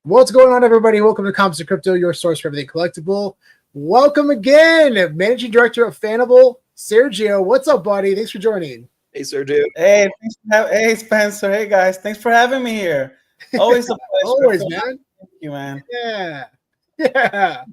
What's going on, everybody? Welcome to Comics and Crypto, your source for everything collectible. Welcome again, Managing Director of Fanable, Sergio. What's up, buddy? Thanks for joining. Hey, Sergio. Hey, hey, Spencer. Hey, guys. Thanks for having me here. Always a pleasure. Always, man. Thank you, man. Yeah.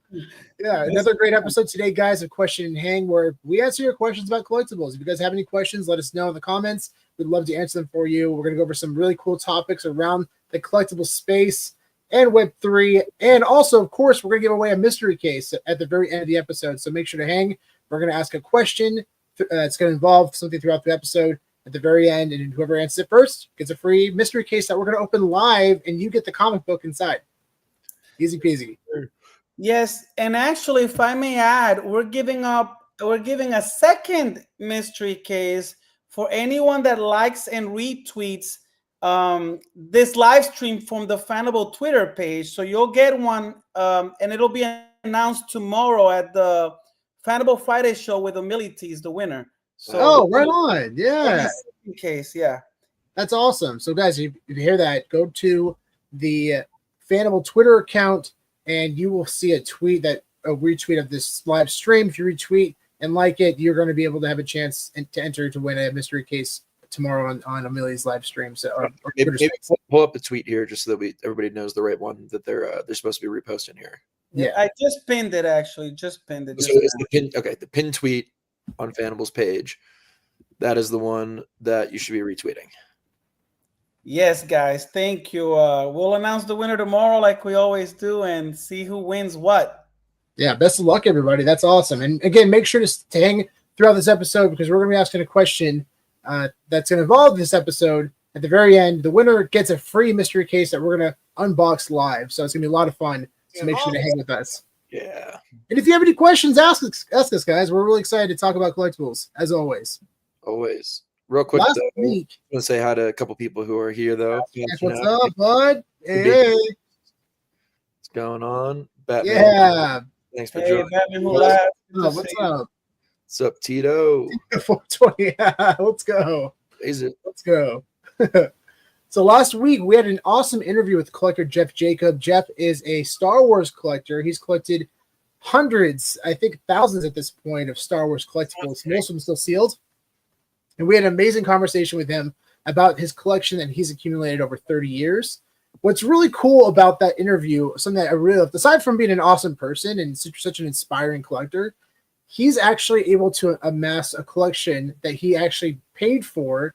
Another great episode today, guys, of Question and Hang, where we answer your questions about collectibles. If you guys have any questions, let us know in the comments. We'd love to answer them for you. We're going to go over some really cool topics around the collectible space and Web3. And also, of course, we're going to give away a mystery case at the very end of the episode. So make sure to hang. We're going to ask a question that's going to involve something throughout the episode at the very end. And whoever answers it first gets a free mystery case that we're going to open live, and you get the comic book inside. Easy peasy. Yes. And actually, if I may add, we're giving a second mystery case for anyone that likes and retweets this live stream from the Fanable Twitter page. So you'll get one, and it'll be announced tomorrow at the Fanable Friday show with Humilities, the winner. So right on. Yeah. Case, yeah. That's awesome. So guys, if you hear that, go to the Fanable Twitter account and you will see a retweet of this live stream. If you retweet and like it, you're going to be able to have a chance to enter to win a mystery case tomorrow on Amelia's live stream. So maybe pull up a tweet here just so that everybody knows the right one that they're supposed to be reposting here. Yeah, I just pinned it. Actually, just pinned it. So it's the pin tweet on Fanable's page. That is the one that you should be retweeting. Yes, guys. Thank you. We'll announce the winner tomorrow, like we always do, and see who wins what. Yeah, best of luck, everybody. That's awesome. And again, make sure to hang throughout this episode because we're going to be asking a question that's going to involve this episode. At the very end, the winner gets a free mystery case that we're going to unbox live. So it's going to be a lot of fun. So make sure to hang with us. Yeah. And if you have any questions, ask us, guys. We're really excited to talk about collectibles, as always. Always. Real quick, Last though, week. I want to say hi to a couple people who are here, though. What's up, bud? Hey. What's going on? Batman. Yeah. Thanks for joining. Batman, what's up? What's up, Tito? 420. Let's go. Let's go. So last week, we had an awesome interview with collector Jeff Jacob. Jeff is a Star Wars collector. He's collected hundreds, I think thousands at this point, of Star Wars collectibles. Most of them still sealed. And we had an amazing conversation with him about his collection that he's accumulated over 30 years. What's really cool about that interview, something that I really loved, aside from being an awesome person and such an inspiring collector, he's actually able to amass a collection that he actually paid for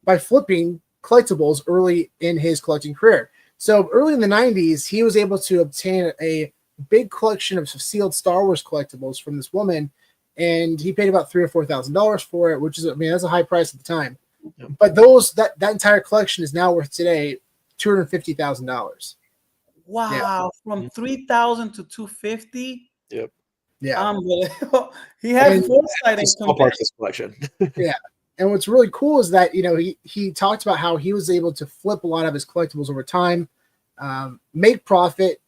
by flipping collectibles early in his collecting career. So early in the 90s, he was able to obtain a big collection of sealed Star Wars collectibles from this woman, and he paid about $3,000 or $4,000 for it, which is, that's a high price at the time. Yep. But that entire collection is now worth today $250,000. Wow, yeah. From 3,000 to 250. Yep. Yeah. Unbelievable. He had foresight in small parts of this collection. Yeah. And what's really cool is that, he talked about how he was able to flip a lot of his collectibles over time, make profit,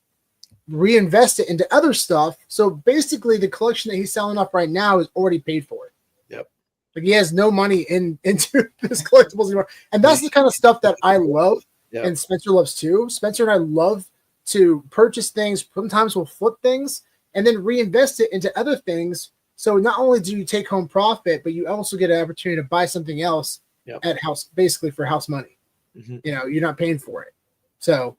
reinvest it into other stuff. So basically the collection that he's selling off right now is already paid for. Yep. Like he has no money into his collectibles anymore. And that's the kind of stuff that I love. Yep. And Spencer loves too. Spencer and I love to purchase things. Sometimes we'll flip things and then reinvest it into other things. So not only do you take home profit, but you also get an opportunity to buy something else at house, basically for house money. Mm-hmm. You're not paying for it. So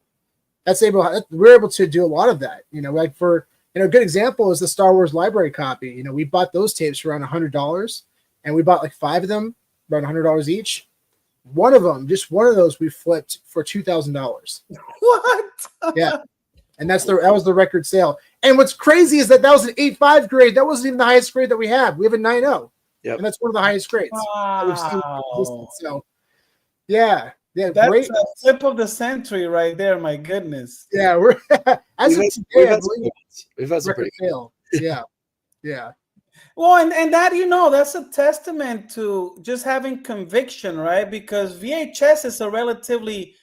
we're able to do a lot of that. Like for a good example is the Star Wars library copy. We bought those tapes for around $100, and we bought like 5 of them, around $100 each. Just one of those we flipped for $2,000. What? Yeah. And that was the record sale. And what's crazy is that was an 8.5 grade. That wasn't even the highest grade that we have. We have a 9.0. Yep. And that's one of the highest grades. Wow. So, yeah. Yeah, that's great. a flip of the century right there. My goodness. Yeah, we've had some pretty sale. Yeah. Well, and that, that's a testament to just having conviction, right? Because VHS is a relatively,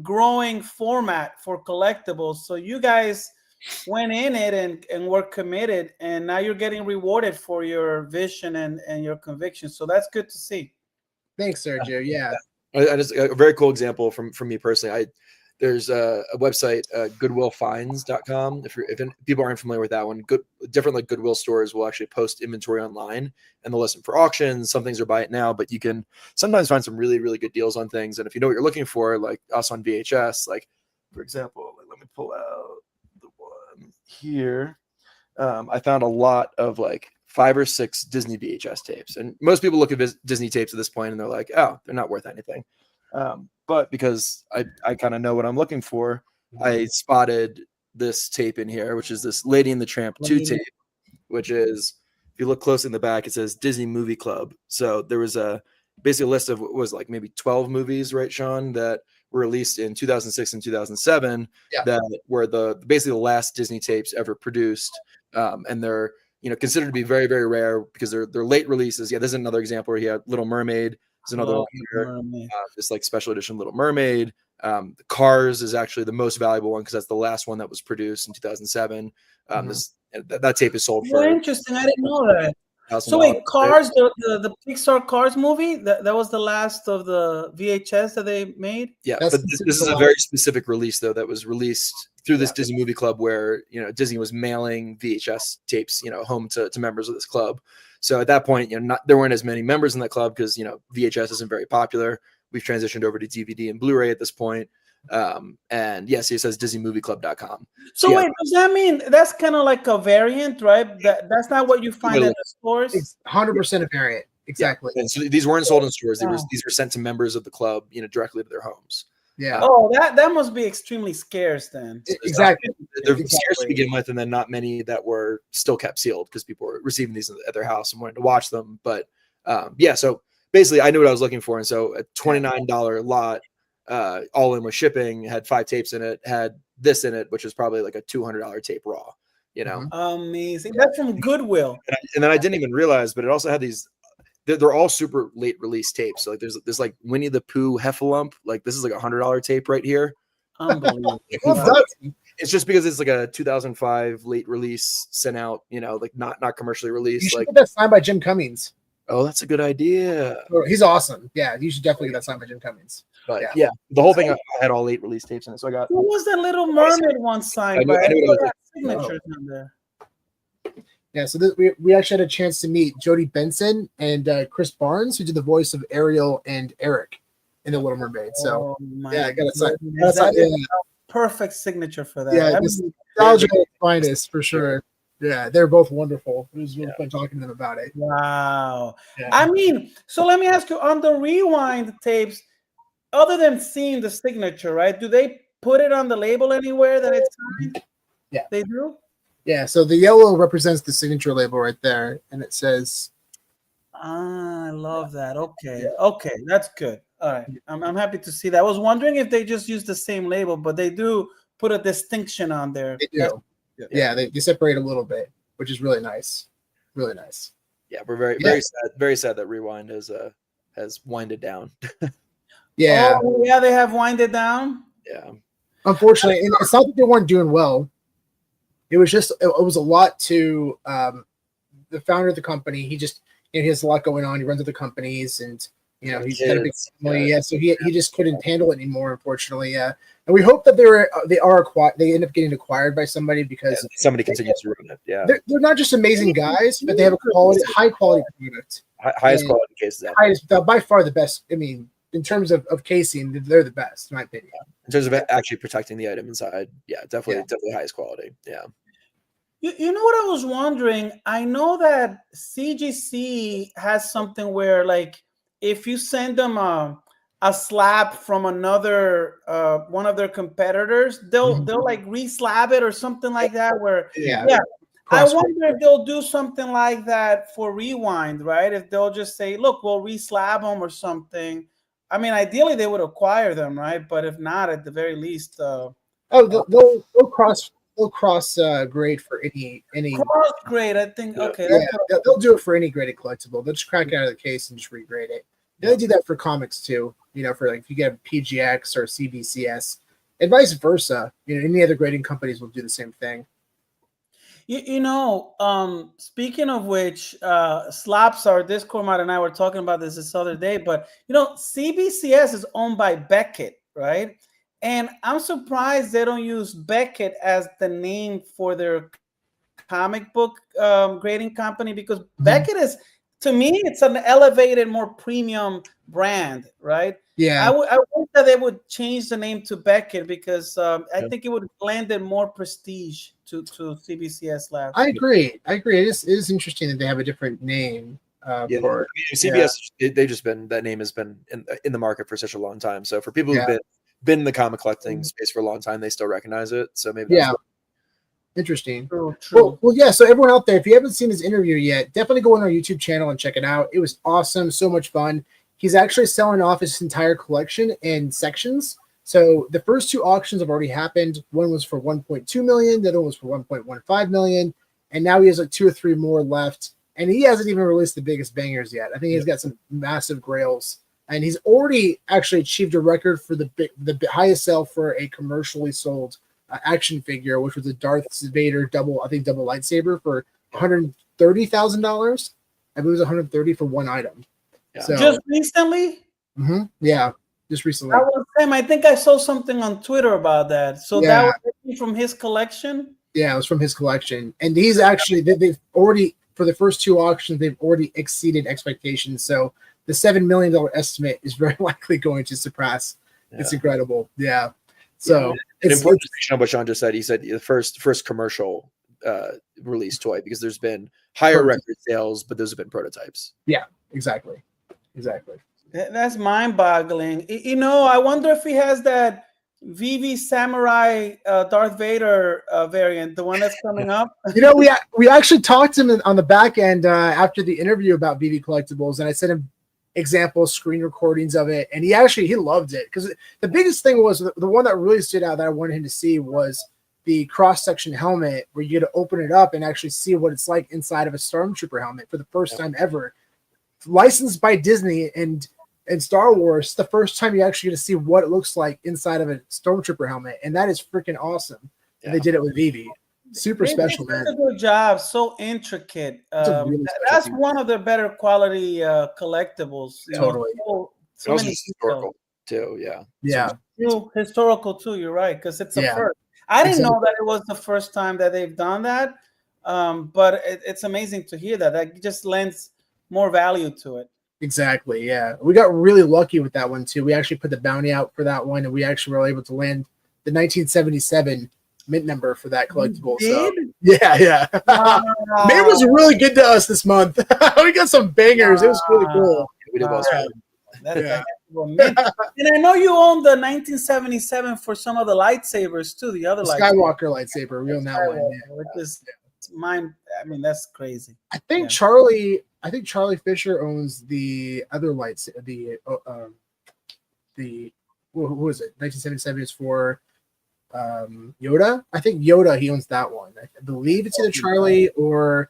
growing format for collectibles. So you guys went in it and were committed, and now you're getting rewarded for your vision and your conviction. So that's good to see. Thanks, Sergio. Yeah. I just a very cool example from me personally. There's a website, goodwillfinds.com. If people aren't familiar with that one, different like Goodwill stores will actually post inventory online and they'll list them for auctions. Some things are buy it now, but you can sometimes find some really, really good deals on things. And if you know what you're looking for, like us on VHS, like for example, let me pull out the one here. I found a lot of like 5 or 6 Disney VHS tapes, and most people look at Disney tapes at this point and they're like, oh, they're not worth anything. But because I kind of know what I'm looking for, I spotted this tape in here, which is this Lady and the Tramp 2 tape, which is, if you look closely in the back, it says Disney Movie Club. So there was basically a list of what was like maybe 12 movies, right, Sean, that were released in 2006 and 2007 that were basically the last Disney tapes ever produced. And they're, considered to be very, very rare because they're late releases. Yeah, this is another example where you have Little Mermaid. There's another one here, this like special edition Little Mermaid. The Cars is actually the most valuable one because that's the last one that was produced in 2007. That tape is sold for. Interesting. I didn't know that. So wait, Cars, the Pixar Cars movie, that was the last of the VHS that they made? Yeah, but this is a very specific release, though, that was released through this Disney Movie Club where, Disney was mailing VHS tapes, home to members of this club. So at that point, there weren't as many members in that club because, VHS isn't very popular. We've transitioned over to DVD and Blu-ray at this point. And yes, it says DisneyMovieClub.com. So wait, does that mean that's kind of like a variant, right? That's not what you find at the stores? It's 100% a variant. Exactly. Yeah. And so these weren't sold in stores. These were sent to members of the club, directly to their homes. Yeah. Oh, that must be extremely scarce then. Exactly. They're scarce to begin with, and then not many that were still kept sealed because people were receiving these at their house and wanted to watch them. But so basically I knew what I was looking for. And so a $29 lot, all in with shipping, had 5 tapes in it, had this in it, which is probably like a $200 tape raw, Amazing. That's from Goodwill. And then I didn't even realize, but it also had these, they're all super late release tapes. So like there's like Winnie the Pooh Heffalump, like this is like $100 tape right here. Unbelievable. It's just because it's like a 2005 late release sent out, like not commercially released. You should like get that signed by Jim Cummings. Oh, that's a good idea. He's awesome. Yeah, you should definitely get that signed by Jim Cummings. But yeah, the whole thing I had all 8 release tapes in it. So I got. What was that Little Mermaid one signed by? Signatures on there. Yeah, so we actually had a chance to meet Jodie Benson and Chris Barnes, who did the voice of Ariel and Eric in The Little Mermaid. So I got to sign. Perfect signature for that. Yeah, nostalgia finest for sure. Yeah, they're both wonderful. It was really fun talking to them about it. Wow. Yeah. I mean, so let me ask you, on the rewind tapes, other than seeing the signature, right? Do they put it on the label anywhere that it's signed? Yeah. They do? Yeah, so the yellow represents the signature label right there, and it says... I love that. Okay. Okay, that's good. All right. I'm happy to see that. I was wondering if they just use the same label, but they do put a distinction on there. They do. Yeah, they separate a little bit, which is really nice. Really nice. Yeah, we're very sad that Rewind has winded down. Yeah. Oh, yeah, they have winded down. Yeah. Unfortunately, and it's not that they weren't doing well. It was just it was a lot to the founder of the company. He just he has a lot going on. He runs other companies, and he's got a big family. Yeah, so he just couldn't handle it anymore, unfortunately. Yeah, and we hope that they end up getting acquired by somebody because somebody continues to run it. Yeah, they're not just amazing guys, but they have a high quality product, highest quality cases. By far the best. I mean, in terms of casing, they're the best, in my opinion. In terms of actually protecting the item inside, definitely highest quality. Yeah. You know what I was wondering? I know that CGC has something where, like, if you send them a slab from another one of their competitors, they'll like re-slab it or something like that. Where I wonder if they'll do something like that for Rewind, right? If they'll just say, "Look, we'll re-slab them" or something. I mean, ideally they would acquire them, right? But if not, at the very least, they'll cross they'll cross grade for any cross grade. I think okay. Yeah, they'll do it for any graded collectible. They'll just crack it out of the case and just regrade it. They do that for comics too. You know, for like if you get PGX or CBCS, and vice versa. You know, any other grading companies will do the same thing. You know, speaking of which, Slaps, our Discord mod, and I were talking about this other day, but you know, CBCS is owned by Beckett, right? And I'm surprised they don't use Beckett as the name for their comic book grading company, because Beckett is, to me, it's an elevated, more premium brand, right? Yeah, I wish that they would change the name to Beckett, because I think it would lend it more prestige to CBCS Labs. I agree. It is interesting that they have a different name. For CBS, that name has been in the market for such a long time. So for people who've been in the comic collecting space for a long time, they still recognize it. So maybe that's interesting. True. Well, yeah. So everyone out there, if you haven't seen his interview yet, definitely go on our YouTube channel and check it out. It was awesome, so much fun. He's actually selling off his entire collection in sections. So the first two auctions have already happened. One was for 1.2 million, the other one was for 1.15 million, and now he has like 2 or 3 more left. And he hasn't even released the biggest bangers yet. I think he's got some massive grails, and he's already actually achieved a record for the highest sale for a commercially sold action figure, which was a Darth Vader double lightsaber for $130,000. I believe it was 130 for one item. Yeah. So, just recently? Yeah, just recently. I think I saw something on Twitter about that. So that was from his collection? Yeah, it was from his collection. And he's actually, they've already, for the first two auctions, they've already exceeded expectations. So the $7 million estimate is very likely going to surpass. Yeah. It's incredible. Yeah. So it's important to what Sean just said. He said the first commercial release toy, because there's been higher record sales, but those have been prototypes. Yeah, exactly. That's mind-boggling. You know, I wonder if he has that VV Samurai Darth Vader variant, the one that's coming up. You know, we actually talked to him on the back end after the interview about VV Collectibles, and I sent him example screen recordings of it, and he loved it, because the biggest thing was the one that really stood out that I wanted him to see was the cross-section helmet, where you get to open it up and actually see what it's like inside of a Stormtrooper helmet for the first time ever. Licensed by Disney and Star Wars, the first time you actually get to see what it looks like inside of a Stormtrooper helmet, and that is freaking awesome. Yeah. They did it with Vivi. Super special, man. A good job, so intricate. That's one of the better quality collectibles. Totally. So many historical too. Yeah. Historical too. You're right, because it's a first. I didn't know that it was the first time that they've done that, but it's amazing to hear that. That just lends more value to it. Exactly. Yeah, we got really lucky with that one too. We actually put the bounty out for that one, and we actually were able to land the 1977 mint number for that collectible. So yeah. Wow. Mint was really good to us this month. We got some bangers. It was really cool. We did well. And I know you own the 1977 for some of the lightsabers too. The other Skywalker lightsaber. We own that one. Which is mine. I mean, that's crazy. I think Charlie Fisher owns the other lights. Who was it? 1977 is for Yoda. I think Yoda, he owns that one. I believe it's either Charlie or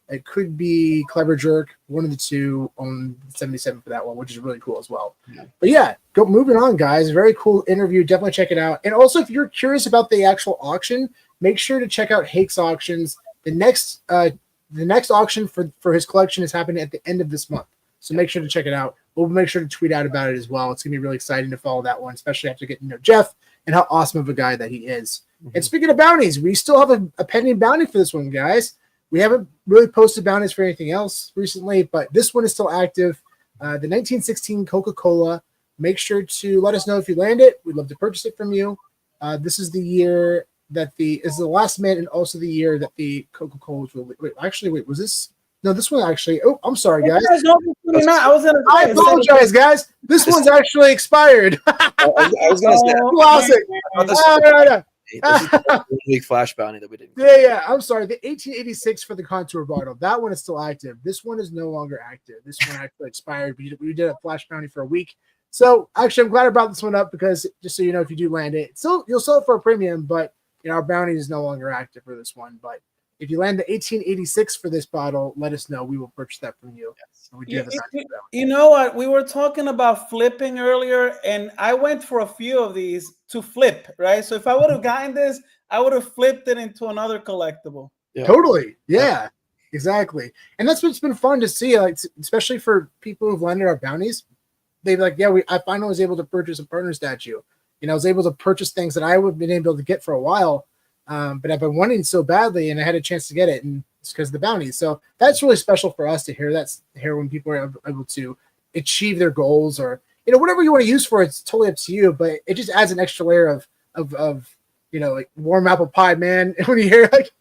it could be Clever Jerk. One of the two own 77 for that one, which is really cool as well. Yeah. But moving on, guys. Very cool interview. Definitely check it out. And also, if you're curious about the actual auction, make sure to check out Hake's Auctions. The next auction for his collection is happening at the end of this month. So make sure to check it out. We'll make sure to tweet out about it as well. It's going to be really exciting to follow that one, especially after getting to know Jeff and how awesome of a guy that he is. Mm-hmm. And speaking of bounties, we still have a pending bounty for this one, guys. We haven't really posted bounties for anything else recently, but this one is still active. The 1916 Coca-Cola. Make sure to let us know if you land it. We'd love to purchase it from you. This is the year that is the last mint, and also the year that the Coca-Cola was this? No, this one actually. Oh, I'm sorry, guys. I apologize, guys. This one's actually expired. I was going to say classic. This is the week flash bounty that we did. Yeah. I'm sorry. The 1886 for the contour bottle. That one is still active. This one is no longer active. This one actually expired. We did a flash bounty for a week. So actually, I'm glad I brought this one up, because just so you know, if you do land it, you'll sell it for a premium, but our bounty is no longer active for this one, but if you land the 1886 for this bottle, let us know. We will purchase that from you. Yes. We do have you know what? We were talking about flipping earlier, and I went for a few of these to flip, right? So if I would have gotten this, I would have flipped it into another collectible. Yeah. Totally. Yeah, exactly. And that's what's been fun to see, like, especially for people who've landed our bounties. They've like, I finally was able to purchase a partner statue. I was able to purchase things that I would have been able to get for a while. But I've been wanting so badly, and I had a chance to get it, and it's because of the bounties. So that's really special for us to hear. When people are able to achieve their goals, or whatever you want to use for it, it's totally up to you. But it just adds an extra layer of like warm apple pie, man. When you hear like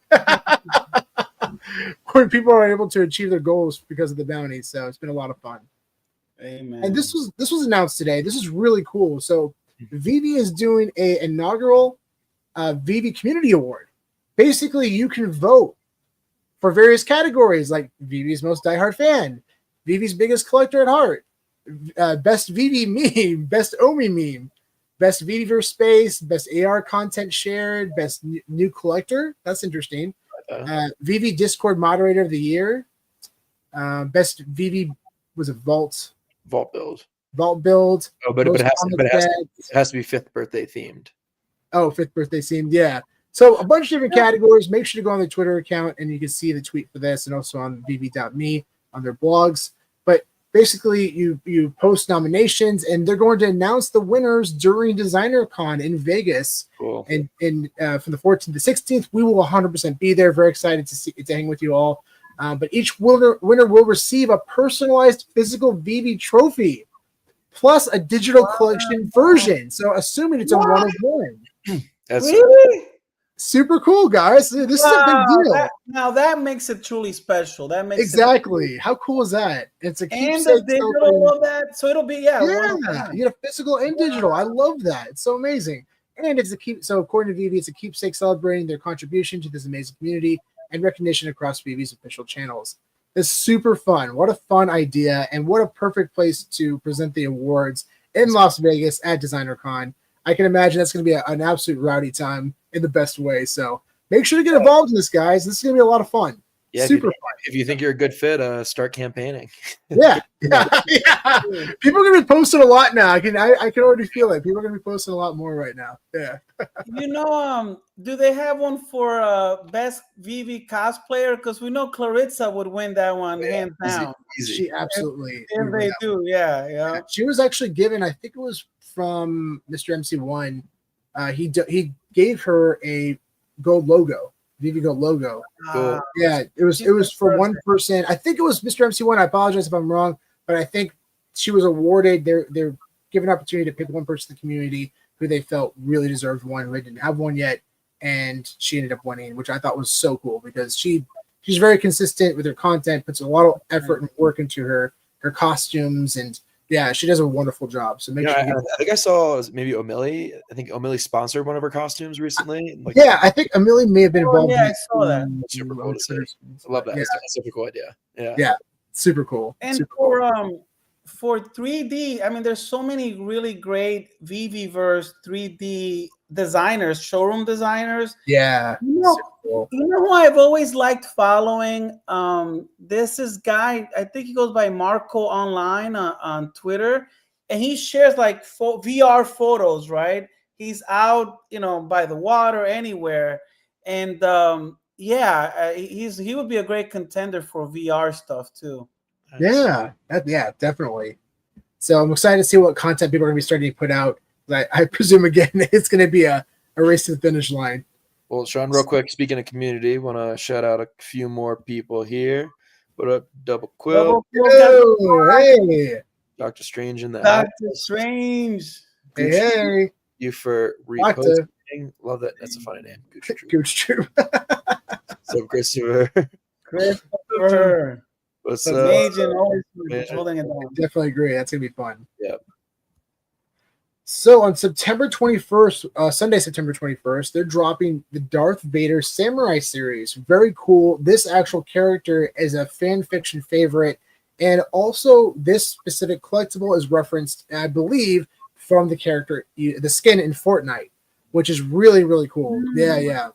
when people are able to achieve their goals because of the bounties, so it's been a lot of fun. Amen. And this was announced today. This is really cool. So VV is doing a inaugural VV Community Award. Basically, you can vote for various categories like VV's most diehard fan, VV's biggest collector at heart, best VV meme, best Omi meme, best VVverse space, best AR content shared, best new collector. That's interesting. VV Discord moderator of the year, best VV was a vault build. Oh, but it has to be 5th birthday themed. Oh, 5th birthday themed. Yeah. So a bunch of different categories. Make sure to go on their Twitter account, and you can see the tweet for this, and also on vv.me on their blogs. But basically, you post nominations, and they're going to announce the winners during DesignerCon in Vegas. Cool. And from the 14th to 16th, we will 100% be there. Very excited to hang with you all. But each winner will receive a personalized physical VV trophy, plus a digital collection version. So assuming it's a 1-of-1. That's really super cool, guys. This is a big deal. Now that makes it truly special. That makes exactly. How cool is that? It's a and the digital of that, so it'll be you get a physical and digital. I love that. It's so amazing. And it's so according to VV, it's a keepsake celebrating their contribution to this amazing community and recognition across VV's official channels. It's super fun. What a fun idea, and what a perfect place to present the awards in Las Vegas at DesignerCon. I can imagine that's going to be an absolute rowdy time in the best way. So make sure to get involved in this, guys. This is going to be a lot of fun. Yeah, super fun. If you think you're a good fit, start campaigning. Yeah. People are going to be posting a lot now. I can already feel it. People are going to be posting a lot more right now. Yeah. Do they have one for best VV cosplayer? Because we know Clarissa would win that one hands down. Easy. She absolutely. If they do, yeah. She was actually given, I think it was from Mr. MC1. He gave her a gold logo. VV Gold logo. Cool. Yeah, it was for one person. I think it was Mr. MC1. I apologize if I'm wrong, but I think she was awarded. They're given an opportunity to pick one person in the community who they felt really deserved one, who didn't have one yet, and she ended up winning, which I thought was so cool because she's very consistent with her content, puts a lot of effort and work into her costumes, and yeah, she does a wonderful job. So make sure. I think I saw maybe Omili. I think Omili sponsored one of her costumes recently. I think Omili may have been involved. Yeah, I saw that. Super cool. I love that. Yeah. That's a super cool idea. Yeah, super cool. And super cool. For 3D, I mean, there's so many really great VVverse 3D designers, showroom designers. Yeah. You know who I've always liked following? This is guy, I think he goes by Marco Online on Twitter, and he shares like VR photos, right? He's out, by the water, anywhere. And he would be a great contender for VR stuff too. Yeah, definitely. So I'm excited to see what content people are going to be starting to put out. I presume, again, it's going to be a race to the finish line. Well, Sean, real quick, speaking of community, want to shout out a few more people here. What up, Double Quill? Hey. Dr. Strange in the Dr. Strange. Hey. You for reposting. Love that. That's a funny name. Gooch Troop. So, Christopher. What's up? Holding it down. Definitely agree. That's going to be fun. Yep. So on September 21st, Sunday, September 21st, they're dropping the Darth Vader Samurai series. Very cool. This actual character is a fan fiction favorite. And also this specific collectible is referenced, I believe, from the character, the skin in Fortnite. which is really, really cool. Yeah.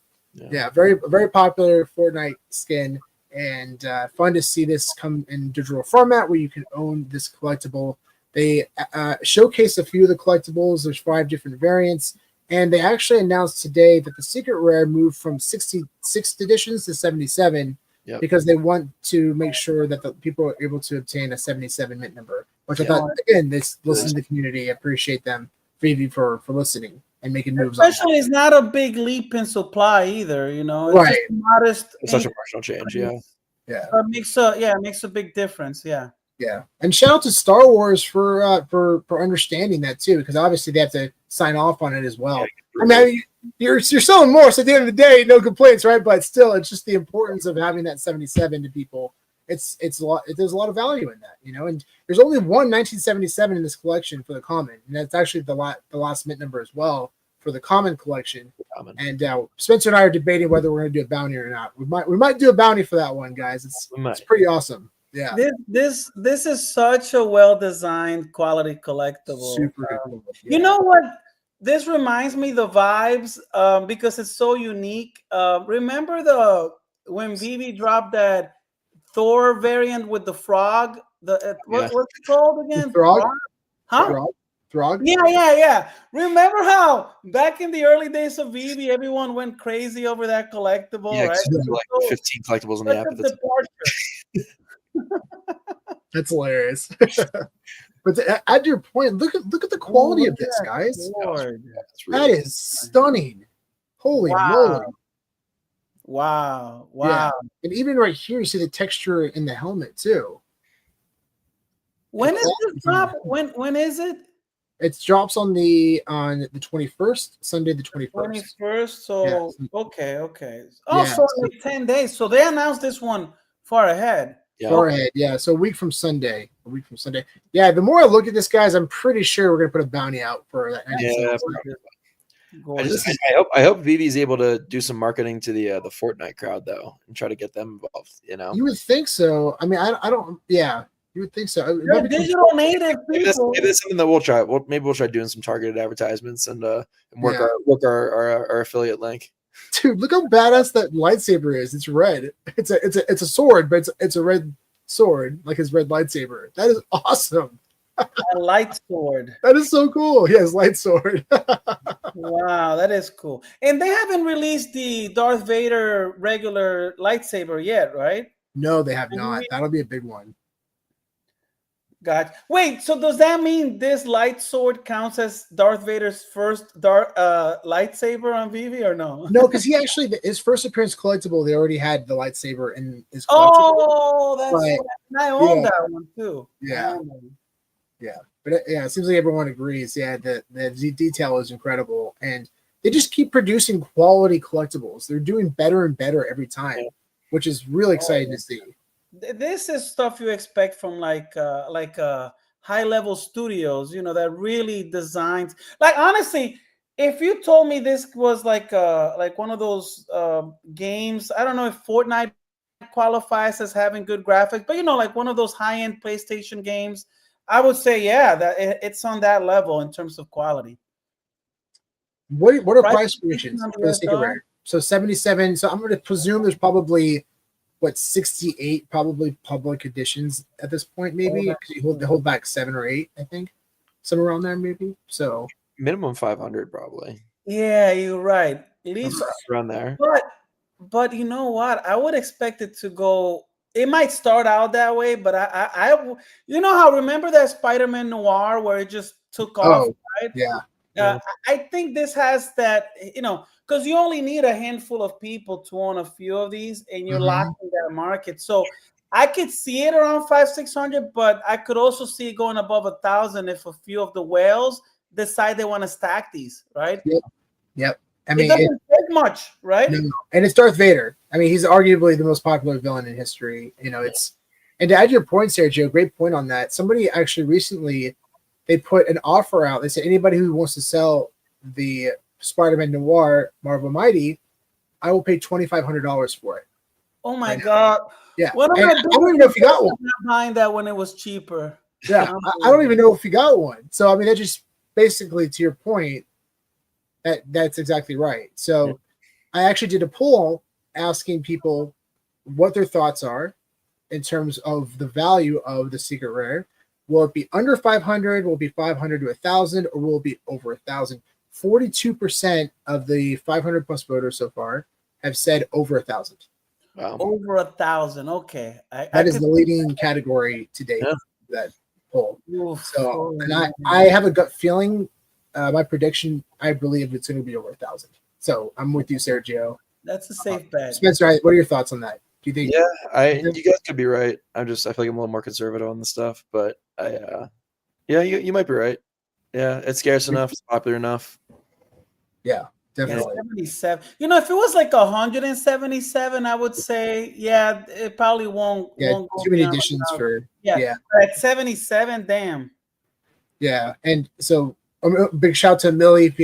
Very, very popular Fortnite skin, and fun to see this come in digital format where you can own this collectible. They showcase a few of the collectibles. There's 5 different variants, and they actually announced today that the secret rare moved from 66 editions to 77 because they want to make sure that the people are able to obtain a 77 mint number, which I thought, again, this listen to the community. I appreciate them for listening and making moves. Especially, it's not a big leap in supply either. You know, it's just modest. It's such a marginal change. It makes a big difference. Yeah. And shout out to Star Wars for understanding that too, because obviously they have to sign off on it as well. I mean, you're selling more, so at the end of the day, no complaints, right? But still, it's just the importance of having that 77 to people. It's a lot. There's a lot of value in that, you know. And there's only one 1977 in this collection for the common, and that's actually the last mint number as well for the common collection. And Spencer and I are debating whether we're going to do a bounty or not. We might do a bounty for that one, guys. It's pretty awesome. Yeah. This is such a well-designed quality collectible. Super cool. You know what? This reminds me the vibes because it's so unique. Remember when Vivi dropped that Thor variant with the frog? What's it called again? Throg? Huh? Throg? Yeah. Remember how back in the early days of Vivi, everyone went crazy over that collectible, right? There were like 15 collectibles in the app. That's hilarious. But to add to your point, look at the quality of this, guys. That is stunning. Holy moly. Wow. Yeah. And even right here, you see the texture in the helmet too. When is this drop? When is it? It drops on the 21st, Sunday the 21st. 21st. So okay. Oh, so like 10 days. So they announced this one far ahead. Far ahead, yeah. So a week from Sunday. Yeah, the more I look at this, guys, I'm pretty sure we're gonna put a bounty out for that. I hope Vivi's able to do some marketing to the Fortnite crowd though, and try to get them involved. You know, you would think so. I mean, I don't. Yeah, you would think so. They're digital native people. Maybe that's something that we'll try. Maybe we'll try doing some targeted advertisements and work our affiliate link. Dude, look how badass that lightsaber is. It's red. It's a sword, but it's a red sword, like his red lightsaber. That is awesome. A light sword. That is so cool. Yes, light sword. Wow, that is cool. And they haven't released the Darth Vader regular lightsaber yet, right? No, they have not. That'll be a big one. Gotcha. Wait, so does that mean this light sword counts as Darth Vader's first lightsaber on Vivi or no? No, because he actually, his first appearance collectible, they already had the lightsaber in his collectible. Oh, that's right. I own that one too. Yeah. But it seems like everyone agrees. Yeah, the detail is incredible. And they just keep producing quality collectibles. They're doing better and better every time, which is really exciting to see. This is stuff you expect from like high level studios, you know, that really designs. Like honestly, if you told me this was like one of those games, I don't know if Fortnite qualifies as having good graphics, but you know, like one of those high end PlayStation games, I would say that it's on that level in terms of quality. What are price predictions for the Secret Rare? So 77. So I'm going to presume there's probably 68 probably public editions at this point, maybe because they hold back 7 or 8, I think, somewhere around there, maybe. So minimum 500 probably. Yeah, you're right. At least around there. But you know what? I would expect it to go. It might start out that way, but I you know how remember that Spider-Man Noir where it just took off, right? Yeah. I think this has that, you know, because you only need a handful of people to own a few of these, and you're locking that market. So I could see it around 500-600, but I could also see it going above 1,000 if a few of the whales decide they want to stack these, right? Yep. I mean, it doesn't take much, right? No. And it's Darth Vader. I mean, he's arguably the most popular villain in history. You know, and to add your points there, Joe, great point on that. Somebody actually recently, they put an offer out. They said anybody who wants to sell the Spider-Man Noir Marvel Mighty, I will pay $2,500 for it. Oh my God! Yeah, I don't even know if you got one. Buying that when it was cheaper. Yeah, I don't even know if you got one. So I mean, that just basically to your point, That's exactly right. So I actually did a poll asking people what their thoughts are in terms of the value of the secret rare. Will it be under 500? Will it be 500 to 1,000? Or will it be over 1,000? 42% of the 500 plus voters so far have said over 1,000. Wow. Over 1,000. Okay. That is the leading category to date, that poll. Oof, so, and I have a gut feeling, my prediction, I believe it's going to be over 1,000. So I'm with you, Sergio. That's a safe bet. Spencer, what are your thoughts on that? Do you think? Yeah, you guys could be right. I feel like I'm a little more conservative on the stuff, but you might be right. Yeah, it's scarce enough, it's popular enough. Yeah, definitely. 77. If it was like 177, I would say, it probably won't. Yeah, won't go too many beyond editions for. Yeah. At 77, damn. Yeah, and so a big shout to Millie. If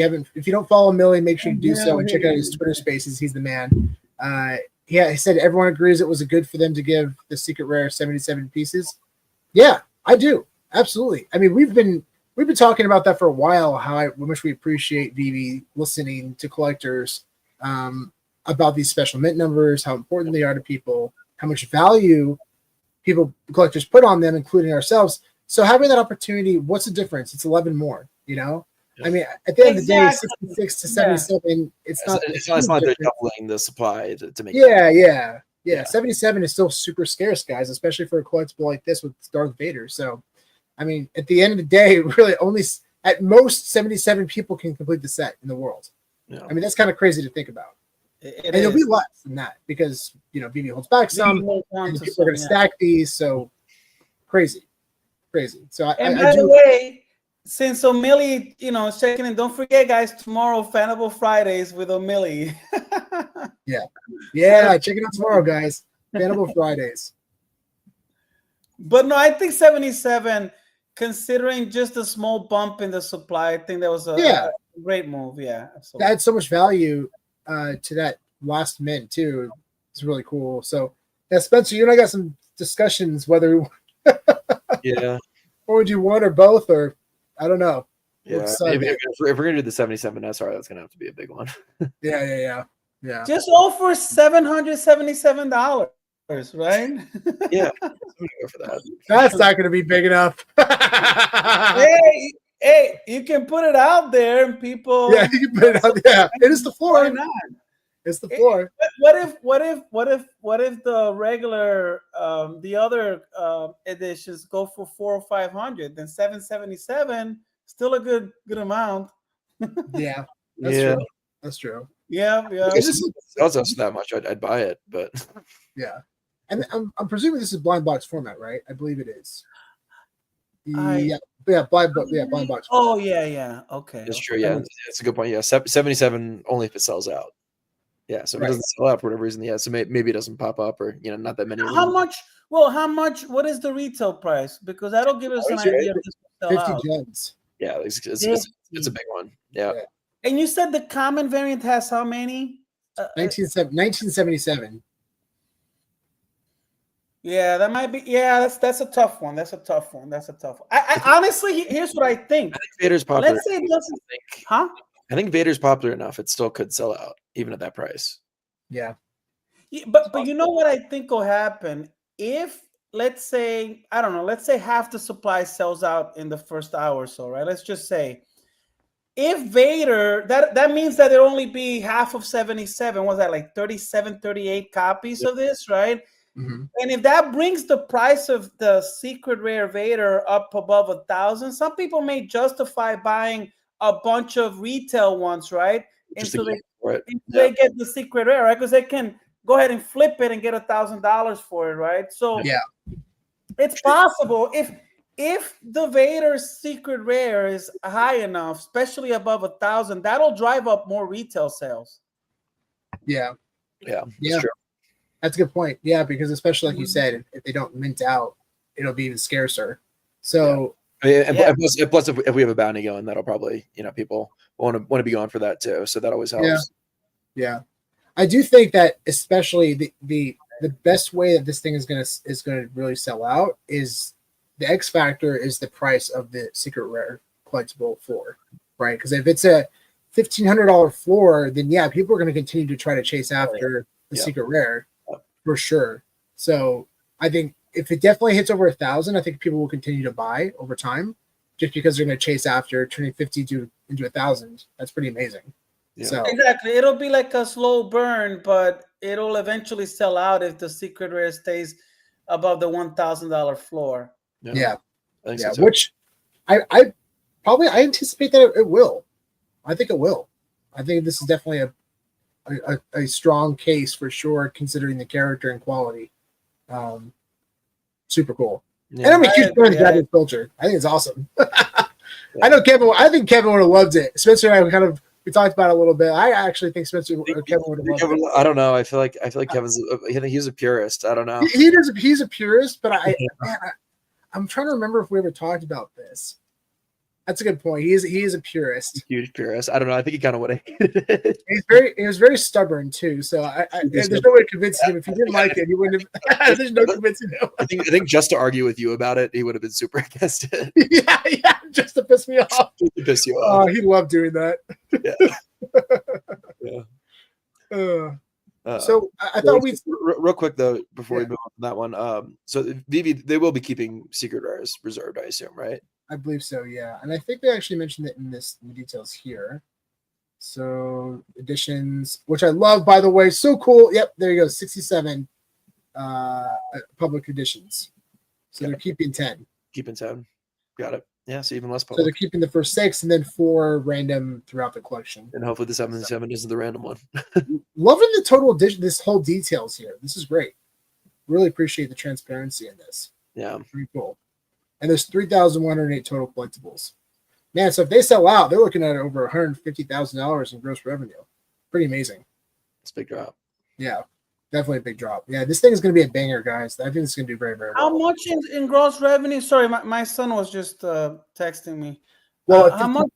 you don't follow Millie, make sure you do so and check out his Twitter Spaces. He's the man. He said everyone agrees it was good for them to give the secret rare 77 pieces. Yeah, I do. Absolutely. I mean, we've been talking about that for a while, how much we appreciate VV listening to collectors about these special mint numbers, how important they are to people, how much value collectors put on them, including ourselves. So having that opportunity, what's the difference? It's 11 more, Yeah. I mean, at the end of the day, 66 to 77, it's not they're doubling the supply to make it. Yeah. 77 is still super scarce, guys, especially for a collectible like this with Darth Vader. So, I mean, at the end of the day, really only at most 77 people can complete the set in the world. Yeah. I mean, that's kind of crazy to think about. And it'll be less than that because, VV holds back some, and people are going to stack these. So, crazy. So, by the way, since O'Milly, is checking in, don't forget, guys, tomorrow, Fanable Fridays with O'Milly. Yeah, check it out tomorrow, guys. Fanable Fridays. But no, I think 77, considering just a small bump in the supply, I think that was a great move. Yeah, absolutely. That had so much value to that last mint, too. It's really cool. So, Spencer, you and I got some discussions whether or would you want or both, or I don't know. Yeah, maybe if we're gonna do the 77 SR, that's gonna have to be a big one. Yeah. Just offer $777, right? Yeah, go for that. That's not gonna be big enough. Hey, you can put it out there, and people. Yeah, you can put it out. Yeah, it is the floor. Why not? It's the floor. What if the regular, the other editions go for 400 or 500? Then 777, still a good amount. Yeah, that's true. Yeah. If it sells us that much, I'd buy it, but yeah. And I'm presuming this is blind box format, right? I believe it is. Blind box. Oh yeah. Okay. It's true. Yeah, it's a good point. Yeah, 77 only if it sells out. Yeah, so if it doesn't sell out for whatever reason, so maybe it doesn't pop up, or not that many. How much? What is the retail price? Because that'll give us an idea of this 50 gems. Yeah, it's a big one. Yeah. And you said the common variant has how many? 1977. Yeah, that might be. Yeah, that's a tough one. I honestly, here's what I think. I think Vader's popular. Let's say it doesn't. Huh? I think Vader's popular enough; it still could sell out, even at that price. Yeah. But you know what I think will happen if, let's say, I don't know, let's say half the supply sells out in the first hour or so, right? Let's just say, if Vader, that means that there'll only be half of 77. Was that like 37, 38 copies of this, right? Mm-hmm. And if that brings the price of the secret rare Vader up above 1,000, some people may justify buying a bunch of retail ones, right? And so they get the secret rare, right? Because they can go ahead and flip it and get $1,000 for it, right? So it's possible if the Vader secret rare is high enough, especially above 1,000, that'll drive up more retail sales. Yeah. That's true. That's a good point. Yeah, because especially like you said, if they don't mint out, it'll be even scarcer. So. Plus, if we have a bounty going, that'll probably people want to be going for that too. So that always helps. Yeah. I do think that especially the best way that this thing is gonna really sell out is the X factor is the price of the secret rare collectible for, right? Because if it's a $1,500 floor, then yeah, people are going to continue to try to chase after the secret rare for sure. So I think if it definitely hits over 1,000, I think people will continue to buy over time, just because they're going to chase after turning 50 into 1,000. That's pretty amazing. Yeah. So exactly, it'll be like a slow burn, but it'll eventually sell out if the secret rare stays above the $1,000 floor. Yeah, I think so. Which I anticipate that it will. I think it will. I think this is definitely a strong case for sure, considering the character and quality. Super cool. Yeah. And I'm a huge fan of Japanese culture. I think it's awesome. I know Kevin. I think Kevin would have loved it. Spencer and I we talked about it a little bit. I actually think Kevin would have loved it. I don't know. I feel like Kevin's. He's a purist. I don't know. He's a purist, but I'm trying to remember if we ever talked about this. That's a good point. He is a purist. Huge purist. I don't know. I think he kind of would have hated it. He was very stubborn too. So there's no way to convince him. If he didn't like it, he wouldn't have. There's no convincing him. I think just to argue with you about it, he would have been super against it. Yeah, just to piss me off. Just to piss you off. Oh, he loved doing that. Yeah. So I thought we real quick though before we move on to that one. So Vivi, they will be keeping secret rares reserved, I assume, right? I believe so, yeah. And I think they actually mentioned it in the details here. So editions, which I love, by the way, so cool. Yep, there you go, 67 public editions. So they're keeping 10. Keeping 10. Got it. Yeah, so even less public. So they're keeping the first 6 and then 4 random throughout the collection. And hopefully the 77 isn't the random one. Loving the total edition, this whole details here. This is great. Really appreciate the transparency in this. Yeah. Pretty cool. And there's 3,108 total collectibles. Man, so if they sell out, they're looking at over $150,000 in gross revenue. Pretty amazing. It's a big drop. Yeah, definitely a big drop. Yeah, this thing is going to be a banger, guys. I think it's going to do very, very well. How much in gross revenue? Sorry, my son was just texting me. Well, how much?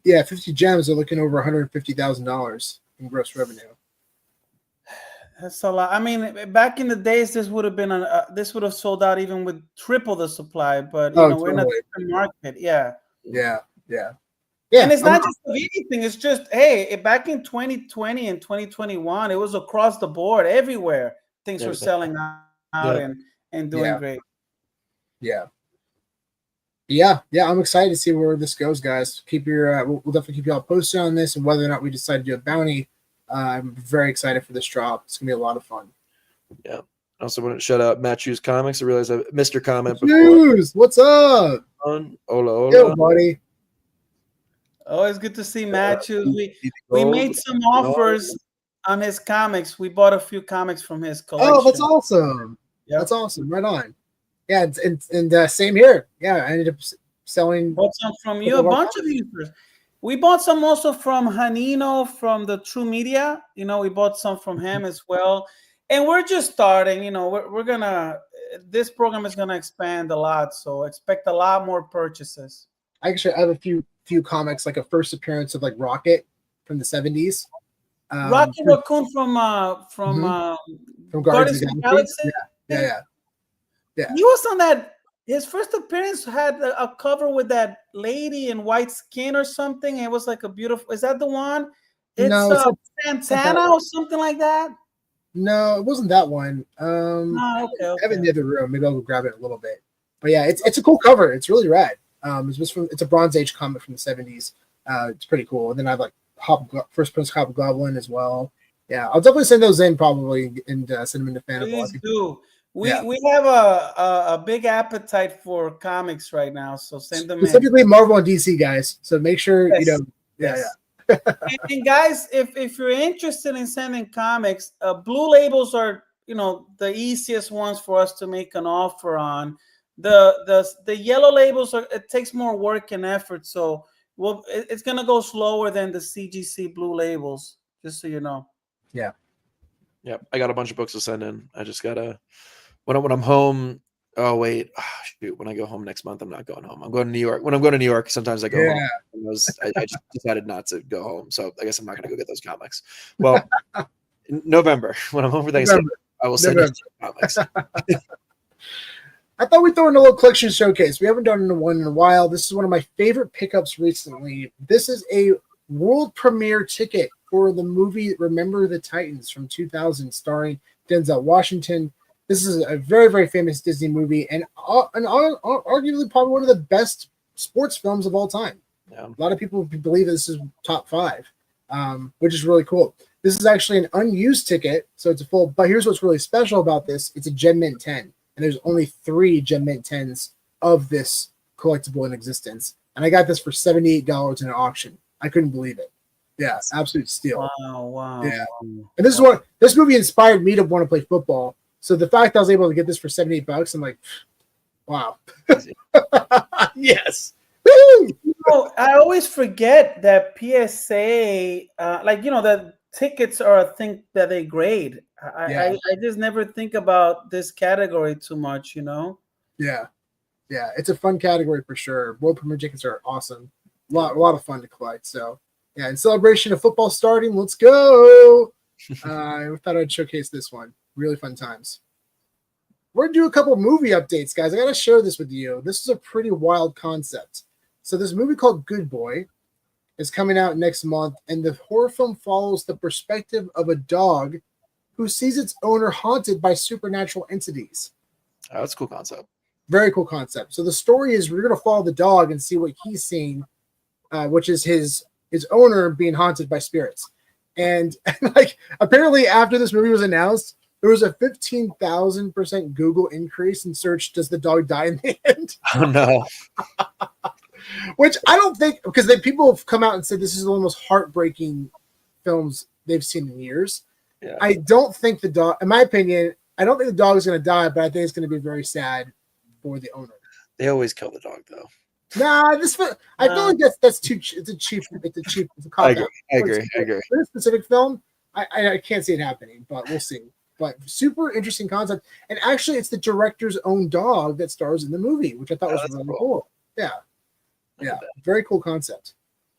Yeah, 50 gems are looking over $150,000 in gross revenue. That's a lot. I mean, back in the days, this would have been this would have sold out even with triple the supply. But we're in a different market. Yeah. And it's not just the Vivi thing. It's just back in 2020 and 2021, it was across the board, everywhere. Things were selling out and doing great. Yeah. I'm excited to see where this goes, guys. Keep your we'll definitely keep you all posted on this and whether or not we decide to do a bounty. I'm very excited for this drop. It's gonna be a lot of fun. Yeah. I also want to shout out Matt Hughes Comics. I realized I missed your comment before. Hughes, what's up? Hola. Yo, buddy. Always good to see Matt Hughes. We made some offers on his comics. We bought a few comics from his collection. Oh, that's awesome. Yep. That's awesome. Right on. Yeah, and same here. Yeah, I ended up selling. Bought some from you. A bunch of users. We bought some also from Hanino from the True Media. We bought some from him as well. And we're just starting. We're gonna. This program is gonna expand a lot, so expect a lot more purchases. Actually, I have a few comics, like a first appearance of like Rocket from the 70s. Rocket Raccoon from Guardians of the Galaxy. Yeah. He was on that. His first appearance had a cover with that lady in white skin or something. It was like a beautiful. Is that the one? It's Santana or something like that. No, it wasn't that one. Okay. I have it in the other room. Maybe I'll go grab it in a little bit. But yeah, it's a cool cover. It's really rad. It's a Bronze Age comic from the 70s. It's pretty cool. And then I have like First Prince Hobgoblin as well. Yeah, I'll definitely send those in probably and send them into Fanable. Please do. We have a big appetite for comics right now, so send them specifically in. Marvel and DC guys. So make sure and guys, if you're interested in sending comics, blue labels are the easiest ones for us to make an offer on. The yellow labels it takes more work and effort, so it's gonna go slower than the CGC blue labels. Just so you know. Yeah. I got a bunch of books to send in. I just gotta. When I'm home, when I go home next month, I'm not going home. I'm going to New York. When I'm going to New York, sometimes I go home. I just decided not to go home, so I guess I'm not going to go get those comics. Well, in November, when I'm home for Thanksgiving, I will send you comics. I thought we'd throw in a little collection showcase. We haven't done one in a while. This is one of my favorite pickups recently. This is a world premiere ticket for the movie Remember the Titans from 2000, starring Denzel Washington. This is a very, very famous Disney movie, and arguably probably one of the best sports films of all time. Yeah. A lot of people believe this is top 5, which is really cool. This is actually an unused ticket, so it's a full. But here's what's really special about this: it's a Gem Mint 10, and there's only 3 Gem Mint 10s of this collectible in existence. And I got this for $78 in an auction. I couldn't believe it. Yeah, absolute steal. Wow. Yeah, and this movie inspired me to want to play football. So the fact I was able to get this for $78, I'm like, wow. Yes. I always forget that PSA, the tickets are a thing that they grade. I just never think about this category too much, Yeah, it's a fun category for sure. World premiere tickets are awesome. A lot of fun to collect. So yeah, in celebration of football starting, let's go. I thought I'd showcase this one. Really fun times. We're gonna do a couple movie updates, guys. I gotta share this with you. This is a pretty wild concept. So this movie called Good Boy is coming out next month, and the horror film follows the perspective of a dog who sees its owner haunted by supernatural entities. Oh, that's a cool concept. Very cool concept. So the story is we're going to follow the dog and see what he's seeing, which is his owner being haunted by spirits. And like apparently after this movie was announced, there was a 15,000% Google increase in search. Does the dog die in the end? Oh no. Which I don't think, because people have come out and said this is one of the most heartbreaking films they've seen in years. Yeah. I don't think the dog, in my opinion, I don't think the dog is going to die, but I think it's going to be very sad for the owner. They always kill the dog, though. Nah, I feel like that's too. It's a cheap. It's a cop out. I agree. For this specific film, I can't see it happening, but we'll see. But super interesting concept, and actually, it's the director's own dog that stars in the movie, which I thought was really cool. Yeah, very cool concept.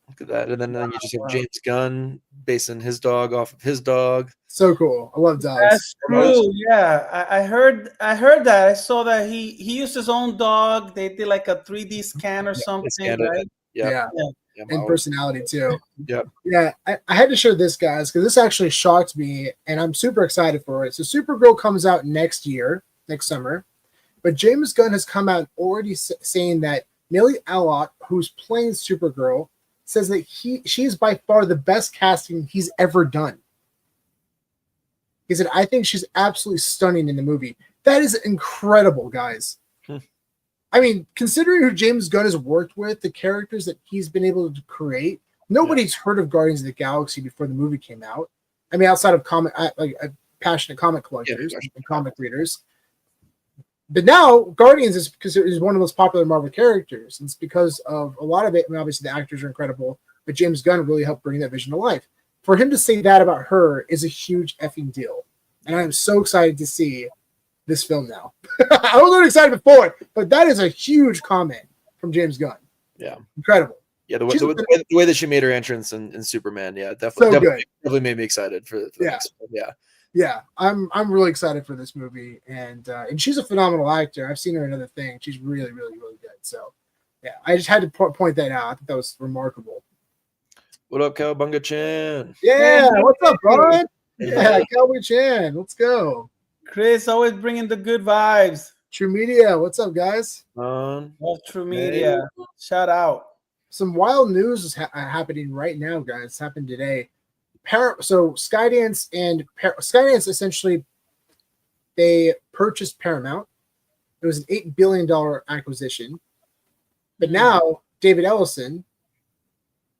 Look at that, and then you just have James Gunn basing his dog off of his dog. So cool. I love dogs. That's true. Yeah, I heard that. I saw that he used his own dog. They did like a 3D scan or something, right? Yeah. And personality too. Yep. Yeah, I had to share this, guys, because this actually shocked me, and I'm super excited for it. So Supergirl comes out next summer, but James Gunn has come out already saying that Millie Alott, who's playing Supergirl, says that she is by far the best casting he's ever done. He said, I think she's absolutely stunning in the movie. That is incredible, guys. I mean, considering who James Gunn has worked with, the characters that he's been able to create, nobody's heard of Guardians of the Galaxy before the movie came out. I mean, outside of passionate comic collectors and comic readers. But now Guardians is one of the most popular Marvel characters. And it's because of a lot of it. I mean, obviously the actors are incredible, but James Gunn really helped bring that vision to life. For him to say that about her is a huge effing deal. And I am so excited to see this film now. I was not excited before, but that is a huge comment from JamesGunn. Yeah. Incredible. Yeah, the way that she made her entrance in Superman, definitely made me excited for the next one. Yeah, I'm really excited for this movie, and she's a phenomenal actor. I've seen her in other things. She's really, really, really good. So, yeah, I just had to point that out. I think that was remarkable. What up, Cowabunga Chan? Yeah, what's up, bud? Yeah, Cowboy Chan. Let's go. Chris always bringing the good vibes. True Media. What's up, guys? Love True Media. Shout out. Some wild news is happening right now, guys. It's happened today. So Skydance essentially, they purchased Paramount. It was an $8 billion acquisition. But now David Ellison,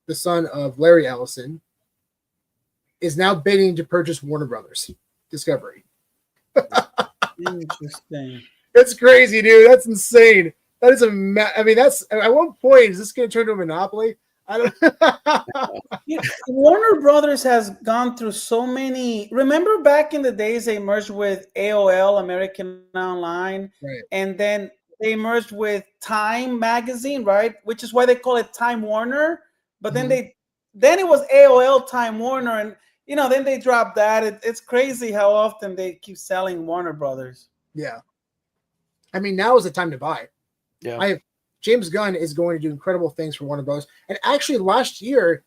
the son of Larry Ellison, is now bidding to purchase Warner Brothers Discovery. Interesting. That's crazy, dude. That's insane. That is that's at what point is this going to turn to a monopoly? I don't. Warner Brothers has gone through so many. Remember back in the days they merged with AOL, American Online, right. And then they merged with Time Magazine, right? Which is why they call it Time Warner. But then it was AOL Time Warner, and then they dropped that. It's crazy how often they keep selling Warner Brothers. Yeah. I mean, now is the time to buy. Yeah. James Gunn is going to do incredible things for Warner Bros. And actually last year,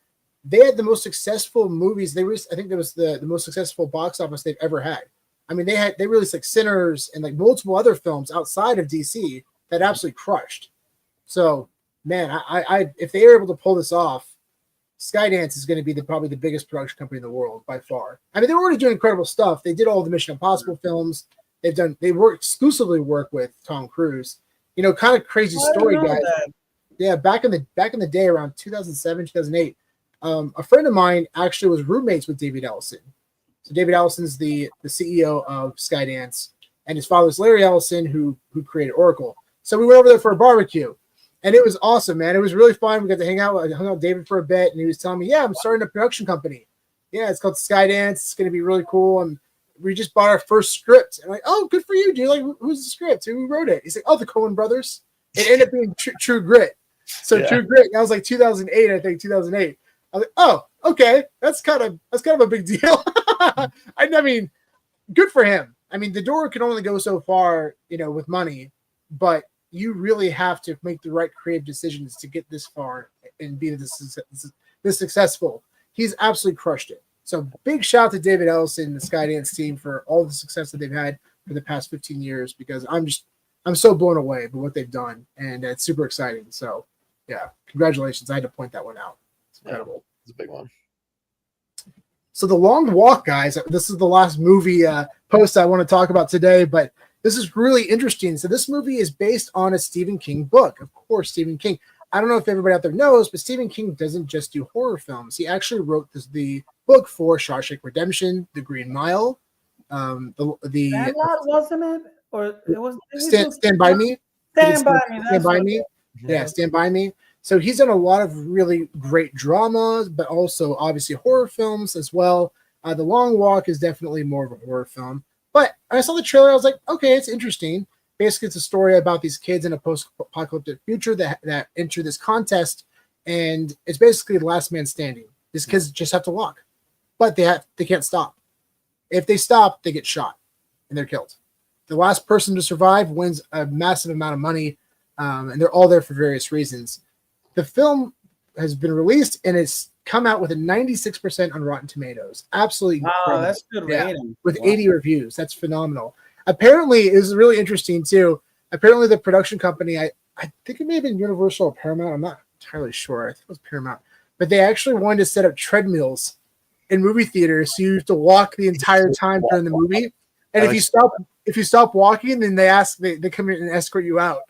they had the most successful movies. I think that was the most successful box office they've ever had. I mean, they released like Sinners and like multiple other films outside of DC that absolutely crushed. So, man, I if they are able to pull this off, Skydance is going to be probably the biggest production company in the world by far. I mean, they're already doing incredible stuff. They did all the Mission Impossible films. They exclusively work with Tom Cruise. You know, kind of crazy story, guys. Yeah, back in the day, around 2007, 2008, a friend of mine actually was roommates with David Ellison. So David Ellison's the CEO of Skydance, and his father's Larry Ellison, who created Oracle. So we went over there for a barbecue, and it was awesome, man. It was really fun. We got to hang out. I hung out with David for a bit, and he was telling me, "Yeah, I'm starting a production company. Yeah, it's called Skydance. It's going to be really cool." And we just bought our first script. And I'm like, "Oh, good for you, dude! Like, who's the script? Who wrote it?" He's like, "Oh, the Coen brothers." It ended up being True Grit. So True Grit. That was like 2008, I think 2008. I was like, "Oh, okay, that's kind of a big deal." I mean, good for him. I mean, the door can only go so far, you know, with money, but you really have to make the right creative decisions to get this far and be this successful. He's absolutely crushed it. So big shout out to David Ellison and the Skydance team for all the success that they've had for the past 15 years, because I'm so blown away by what they've done, and it's super exciting. So yeah, congratulations. I had to point that one out. It's incredible. Yeah, it's a big one. So The Long Walk, guys, this is the last movie post I want to talk about today, but this is really interesting. So this movie is based on a Stephen King book. Of course, Stephen King. I don't know if everybody out there knows, but Stephen King doesn't just do horror films. He actually wrote the book for Shawshank Redemption, The Green Mile, That wasn't it? Or it was Stand By Me. Stand By Me. Stand By Me. Yeah, Stand By Me. So he's done a lot of really great dramas, but also obviously horror films as well. The Long Walk is definitely more of a horror film. But I saw the trailer, I was like, okay, it's interesting. Basically, it's a story about these kids in a post-apocalyptic future that enter this contest, and it's basically the last man standing. These kids just have to walk, but they can't stop. If they stop, they get shot, and they're killed. The last person to survive wins a massive amount of money, and they're all there for various reasons. The film has been released, and it's come out with a 96% on Rotten Tomatoes. Absolutely incredible. Wow, that's good rating. With 80 reviews. That's phenomenal. Apparently, it was really interesting, too. Apparently, the production company, I think it may have been Universal or Paramount. I'm not entirely sure. I think it was Paramount. But they actually wanted to set up treadmills in movie theaters, so you have to walk the entire time during the movie. And if you stop walking, then they come in and escort you out.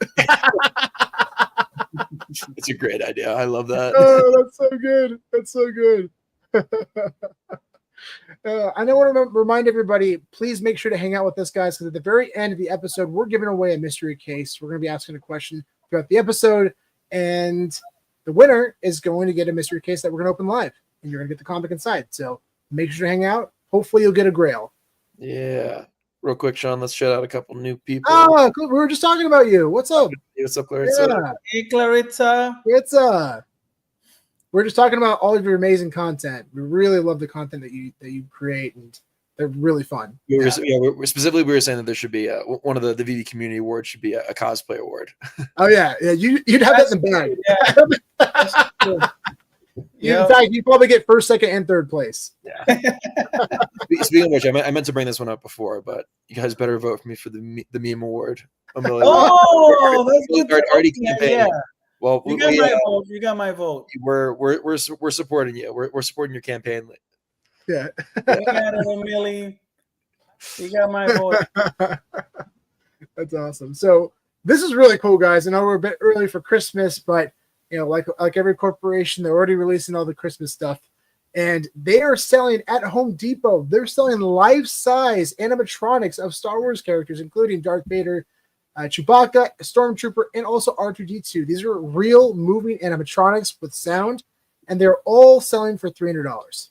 It's a great idea. I love that. Oh, that's so good. That's so good. I want to remind everybody, please make sure to hang out with us, guys, because at the very end of the episode, we're giving away a mystery case. We're going to be asking a question throughout the episode, and the winner is going to get a mystery case that we're going to open live, and you're going to get the comic inside. So make sure to hang out. Hopefully, you'll get a grail. Yeah. Real quick, Sean, let's shout out a couple new people. Oh, cool. We were just talking about you. What's up? What's up, Clarissa? Yeah. Hey, Clarissa. We're just talking about all of your amazing content. We really love the content that you create, and they're really fun. We were saying that there should be one of the VV Community Awards should be a cosplay award. Oh yeah. You'd have that in the bag. Yeah. In fact, you probably get first, second, and third place. Yeah. Speaking of which, I meant to bring this one up before, but you guys better vote for me for the meme award. That's good. Already campaigning. Yeah. Well, you got my vote. You got my vote. We're supporting you. We're supporting your campaign. Yeah. Millie. You got my vote. That's awesome. So this is really cool, guys. I know we're a bit early for Christmas, but you know, like every corporation, they're already releasing all the Christmas stuff, and they are selling at Home Depot. They're selling life-size animatronics of Star Wars characters, including Darth Vader, Chewbacca, Stormtrooper, and also R2-D2. These are real moving animatronics with sound, and they're all selling for $300.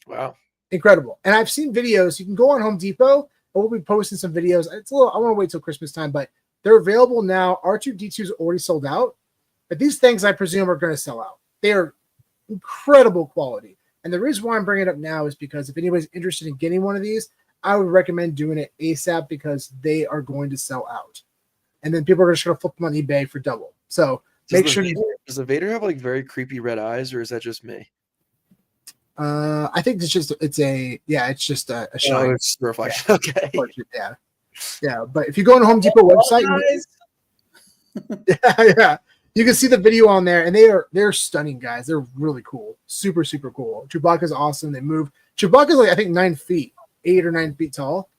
Wow. Incredible. And I've seen videos. You can go on Home Depot, and we'll be posting some videos. I want to wait till Christmas time, but they're available now. R2-D2 is already sold out, but these things, I presume, are going to sell out. They are incredible quality. And the reason why I'm bringing it up now is because if anybody's interested in getting one of these, I would recommend doing it ASAP because they are going to sell out. And then people are just going to flip them on eBay for double. So make sure. Does the Vader have like very creepy red eyes, or is that just me? I think it's just a shine. Oh, it's reflection. Yeah. Okay. Yeah. But if you go on the Home Depot website, yeah, you can see the video on there, and they're stunning, guys. They're really cool, super cool. Chewbacca's awesome. They move. Chewbacca's like I think 9 feet, 8 or 9 feet tall.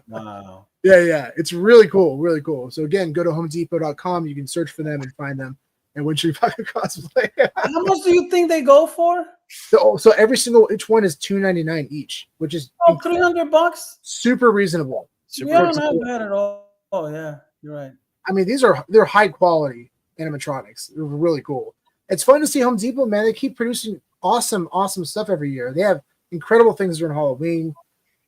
Wow. Yeah. It's really cool. So again, go to HomeDepot.com. You can search for them and find them and win Chewbacca cosplay. How much do you think they go for? So each one is $2.99 each, which is $300. Super reasonable. Not bad at all. Oh yeah, you're right. I mean, they're high quality animatronics. They're really cool. It's fun to see Home Depot, man. They keep producing awesome stuff every year. They have incredible things during Halloween,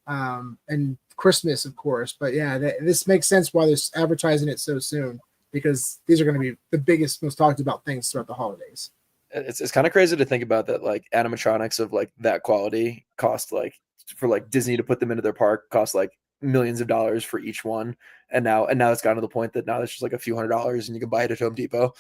and Christmas, of course. But yeah, this makes sense why they're advertising it so soon, because these are going to be the biggest, most talked about things throughout the holidays. It's kind of crazy to think about that, like animatronics of like that quality cost, like for like Disney to put them into their park cost like millions of dollars for each one, and now it's gotten to the point that now it's just like a few $100s and you can buy it at Home Depot.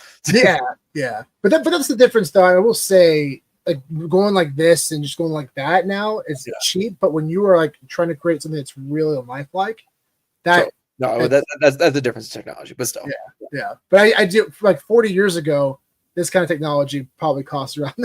yeah. But that's the difference, though. I will say, like going like this and just going like that now is cheap, but when you are like trying to create something that's really lifelike, that's the difference in technology, but still. Yeah. But I do, like 40 years ago, this kind of technology probably costs around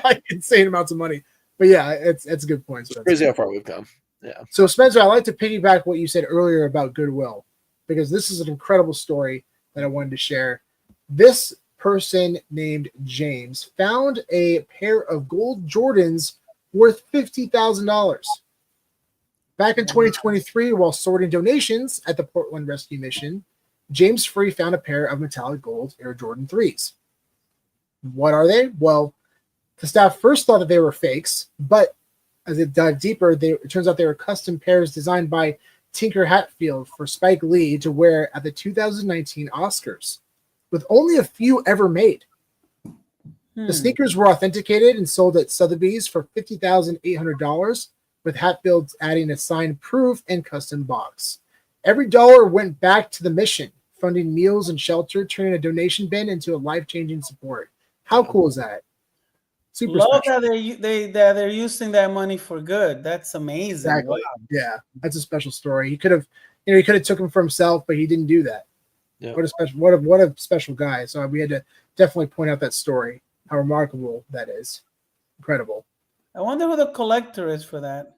like insane amounts of money. But yeah, it's a good point. So it's crazy how far we've come. Yeah. So Spencer, I like to piggyback what you said earlier about Goodwill, because this is an incredible story that I wanted to share. This person named James found a pair of gold Jordans worth $50,000. Back in 2023, while sorting donations at the Portland Rescue Mission, James Free found a pair of metallic gold Air Jordan 3s. What are they? Well, the staff first thought that they were fakes, but as it dived deeper, it turns out they were custom pairs designed by Tinker Hatfield for Spike Lee to wear at the 2019 Oscars, with only a few ever made. The sneakers were authenticated and sold at Sotheby's for $50,800, with Hatfield adding a signed proof and custom box. Every dollar went back to the mission, funding meals and shelter, turning a donation bin into a life-changing support. How cool is that? Super love special. That they're using that money for good. That's amazing. Exactly. Wow. Yeah, that's a special story. He could have took him for himself, but he didn't do that. Yeah. What a special guy. So we had to definitely point out that story. How remarkable that is. Incredible. I wonder who the collector is for that.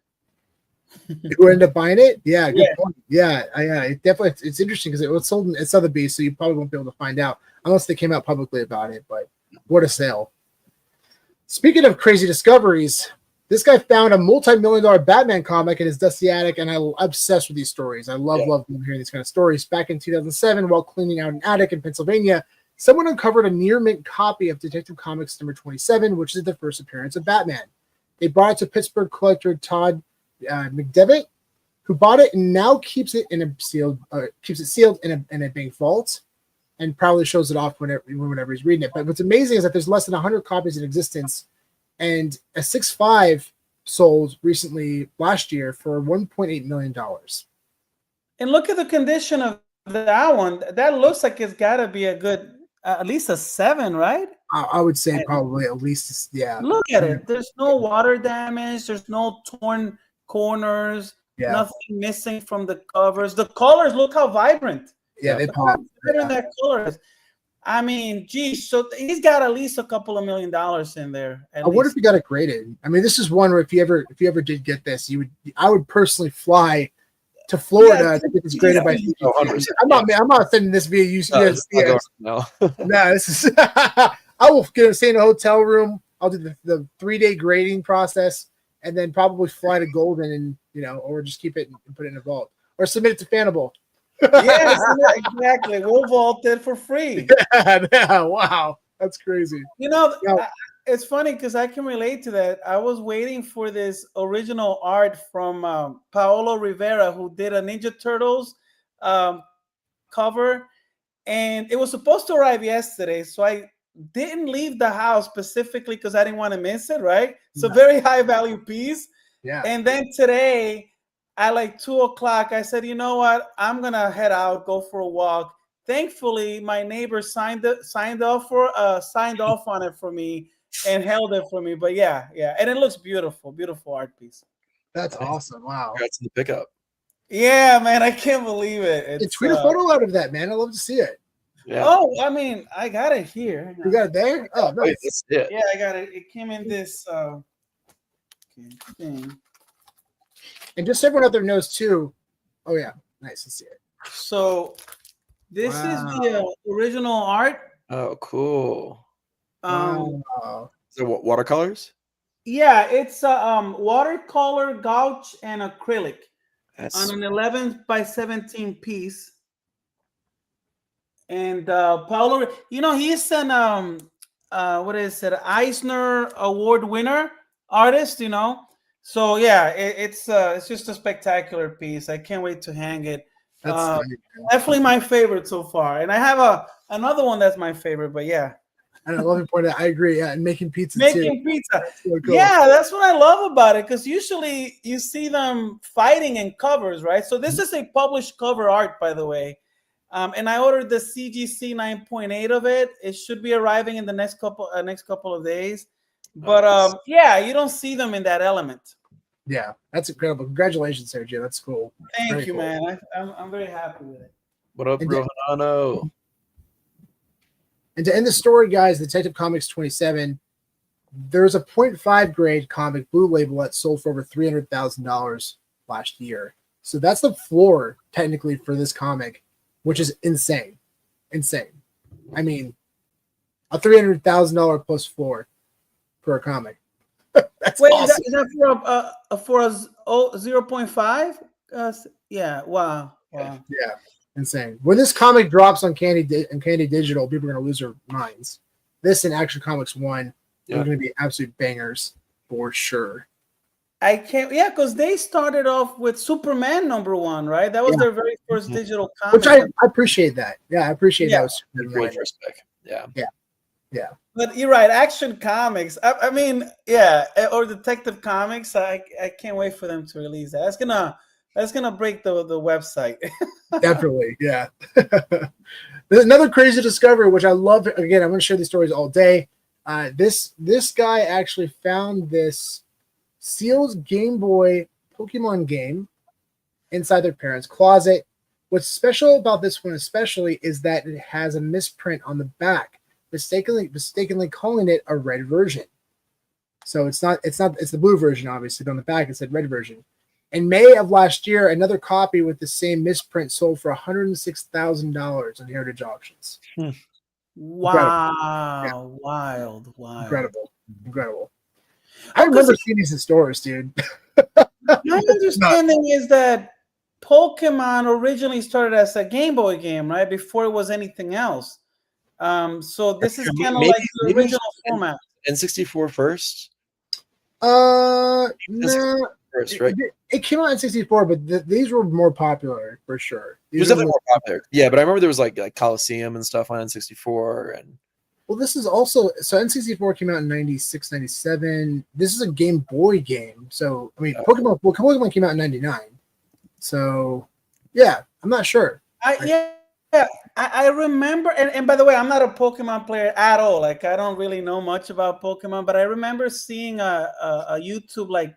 Who ended up buying it? Yeah, good point. Yeah, it definitely. It's interesting because it was sold at Sotheby's, so you probably won't be able to find out unless they came out publicly about it. But what a sale! Speaking of crazy discoveries, this guy found a multi-million-dollar Batman comic in his dusty attic, and I'm obsessed with these stories. I love hearing these kind of stories. Back in 2007, while cleaning out an attic in Pennsylvania, someone uncovered a near-mint copy of Detective Comics number 27, which is the first appearance of Batman. They brought it to Pittsburgh collector Todd McDevitt, who bought it and now keeps it sealed in a bank vault, and probably shows it off whenever he's reading it. But what's amazing is that there's less than 100 copies in existence, and a 6.5 sold recently last year for $1.8 million. And look at the condition of that one. That looks like it's got to be a good, at least a 7, right? I would say probably at least, yeah. Look at it. There's no water damage. There's no torn corners. Yeah. Nothing missing from the covers. The colors, look how vibrant. Yeah, they pop. That color is. I mean, geez, so he's got at least a couple of $1 million in there. I wonder if he got it graded. I mean, this is one where if you ever did get this, I would personally fly to Florida to get this graded by. I'm not sending this via USPS. No, this is. I will stay in a hotel room. I'll do the 3-day grading process, and then probably fly to Golden and or just keep it and put it in a vault, or submit it to Fanable. Yes, exactly. We'll vault it for free. Yeah, wow, that's crazy. It's funny because I can relate to that. I was waiting for this original art from Paolo Rivera, who did a Ninja Turtles cover, and it was supposed to arrive yesterday. So I didn't leave the house specifically because I didn't want to miss it. Right, so very high value piece. Yeah, and then today, at like 2:00, I said, you know what? I'm gonna head out, go for a walk. Thankfully, my neighbor signed off on it for me, and held it for me. But yeah, and it looks beautiful, beautiful art piece. That's awesome. Wow. Congrats on the pickup. Yeah, man, I can't believe it. Tweet a photo out of that, man. I'd love to see it. Yeah. Oh, I mean, I got it here. You got it there? Oh, nice. Wait, that's it. Yeah, I got it. It came in this thing. And just so everyone out there knows too. Oh yeah, nice to see it. So this is the original art. Oh, cool. Wow. So what, watercolors? Yeah, it's watercolor, gouache, and acrylic on an 11 by 17 piece. And Paulo, he's an what is it, Eisner Award winner artist, So yeah, it's just a spectacular piece. I can't wait to hang it. That's definitely my favorite so far. And I have another one that's my favorite, but yeah. And I love your point. I agree. Yeah, and making pizza Making too. pizza. So cool. Yeah, that's what I love about it, because usually you see them fighting in covers, right? So this is a published cover art, by the way. And I ordered the CGC 9.8 of it. It should be arriving in the next couple of days. But yeah, you don't see them in that element. Yeah, that's incredible. Congratulations, Sergio. That's cool. Thank you, man. I'm very happy with it. What up, Rohanano? And to end the story, guys, Detective Comics 27, there's a 0.5 grade comic blue label that sold for over $300,000 last year. So that's the floor, technically, for this comic, which is insane. Insane. I mean, a $300,000 plus floor for a comic. That's awesome. Is that for a 0.5? Yeah. Wow. Yeah. Insane. When this comic drops on Candy Digital, people are going to lose their minds. This and Action Comics 1 are going to be absolute bangers for sure. I can't, because they started off with Superman #1, right? That was their very first digital comic. Which I appreciate that. Yeah, I appreciate that. Was great first pick. Yeah. But you're right. Action Comics. I mean, yeah, or Detective Comics. I can't wait for them to release that. That's gonna break the website. Definitely, yeah. There's another crazy discovery, which I love. Again, I'm going to share these stories all day. This guy actually found this sealed Game Boy Pokemon game inside their parents' closet. What's special about this one, especially, is that it has a misprint on the back, mistakenly calling it a red version. So it's the blue version, obviously, but on the back it said red version. In May of last year, another copy with the same misprint sold for $106,000 on Heritage Auctions. Wow. Wild. Incredible. I remember seeing these in stores, dude. My understanding is that Pokemon originally started as a Game Boy game, right? Before it was anything else. So this is kind of like the original format. N64 first? No. First, right? It came out in 64, but these were more popular for sure. It was definitely more popular. Yeah, but I remember there was like Coliseum and stuff on N64. And well, this is also, so N64 came out in 96, 97. This is a Game Boy game. So, I mean, Pokemon came out in 99. So, yeah, I'm not sure. I remember, and by the way, I'm not a Pokemon player at all. Like, I don't really know much about Pokemon, but I remember seeing a YouTube, like,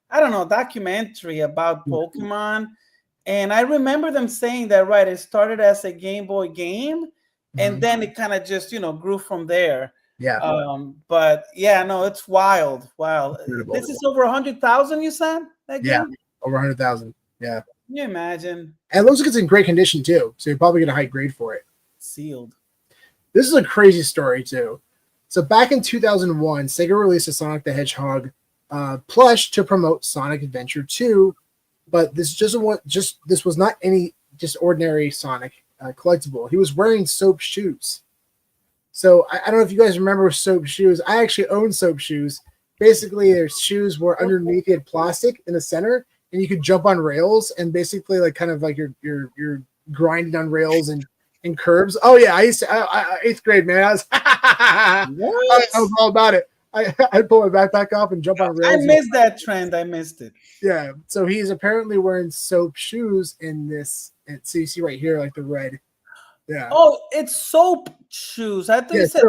I don't know, documentary about Pokemon. And I remember them saying that, right, it started as a Game Boy game, and then it kind of just, grew from there. Yeah. But yeah, no, it's wild. Incredible. This is over 100,000, you said? Yeah, over 100,000. Yeah. Can you imagine? And it looks like it's in great condition too. So you're probably get a high grade for it. Sealed. This is a crazy story too. So back in 2001, Sega released a Sonic the Hedgehog plush to promote Sonic Adventure 2, but this was not any just ordinary Sonic collectible. He was wearing soap shoes. So I don't know if you guys remember soap shoes. I actually own soap shoes. Basically, their shoes were underneath. He had plastic in the center, and you could jump on rails and basically like kind of like you're grinding on rails and curbs. Oh yeah, I used to 8th grade, man. I was all about it. I'd pull my backpack off and jump on rails. I missed that trend. I missed it. Yeah. So he's apparently wearing soap shoes in this. And so you see right here, like the red. Yeah. Oh, it's soap shoes. I think it said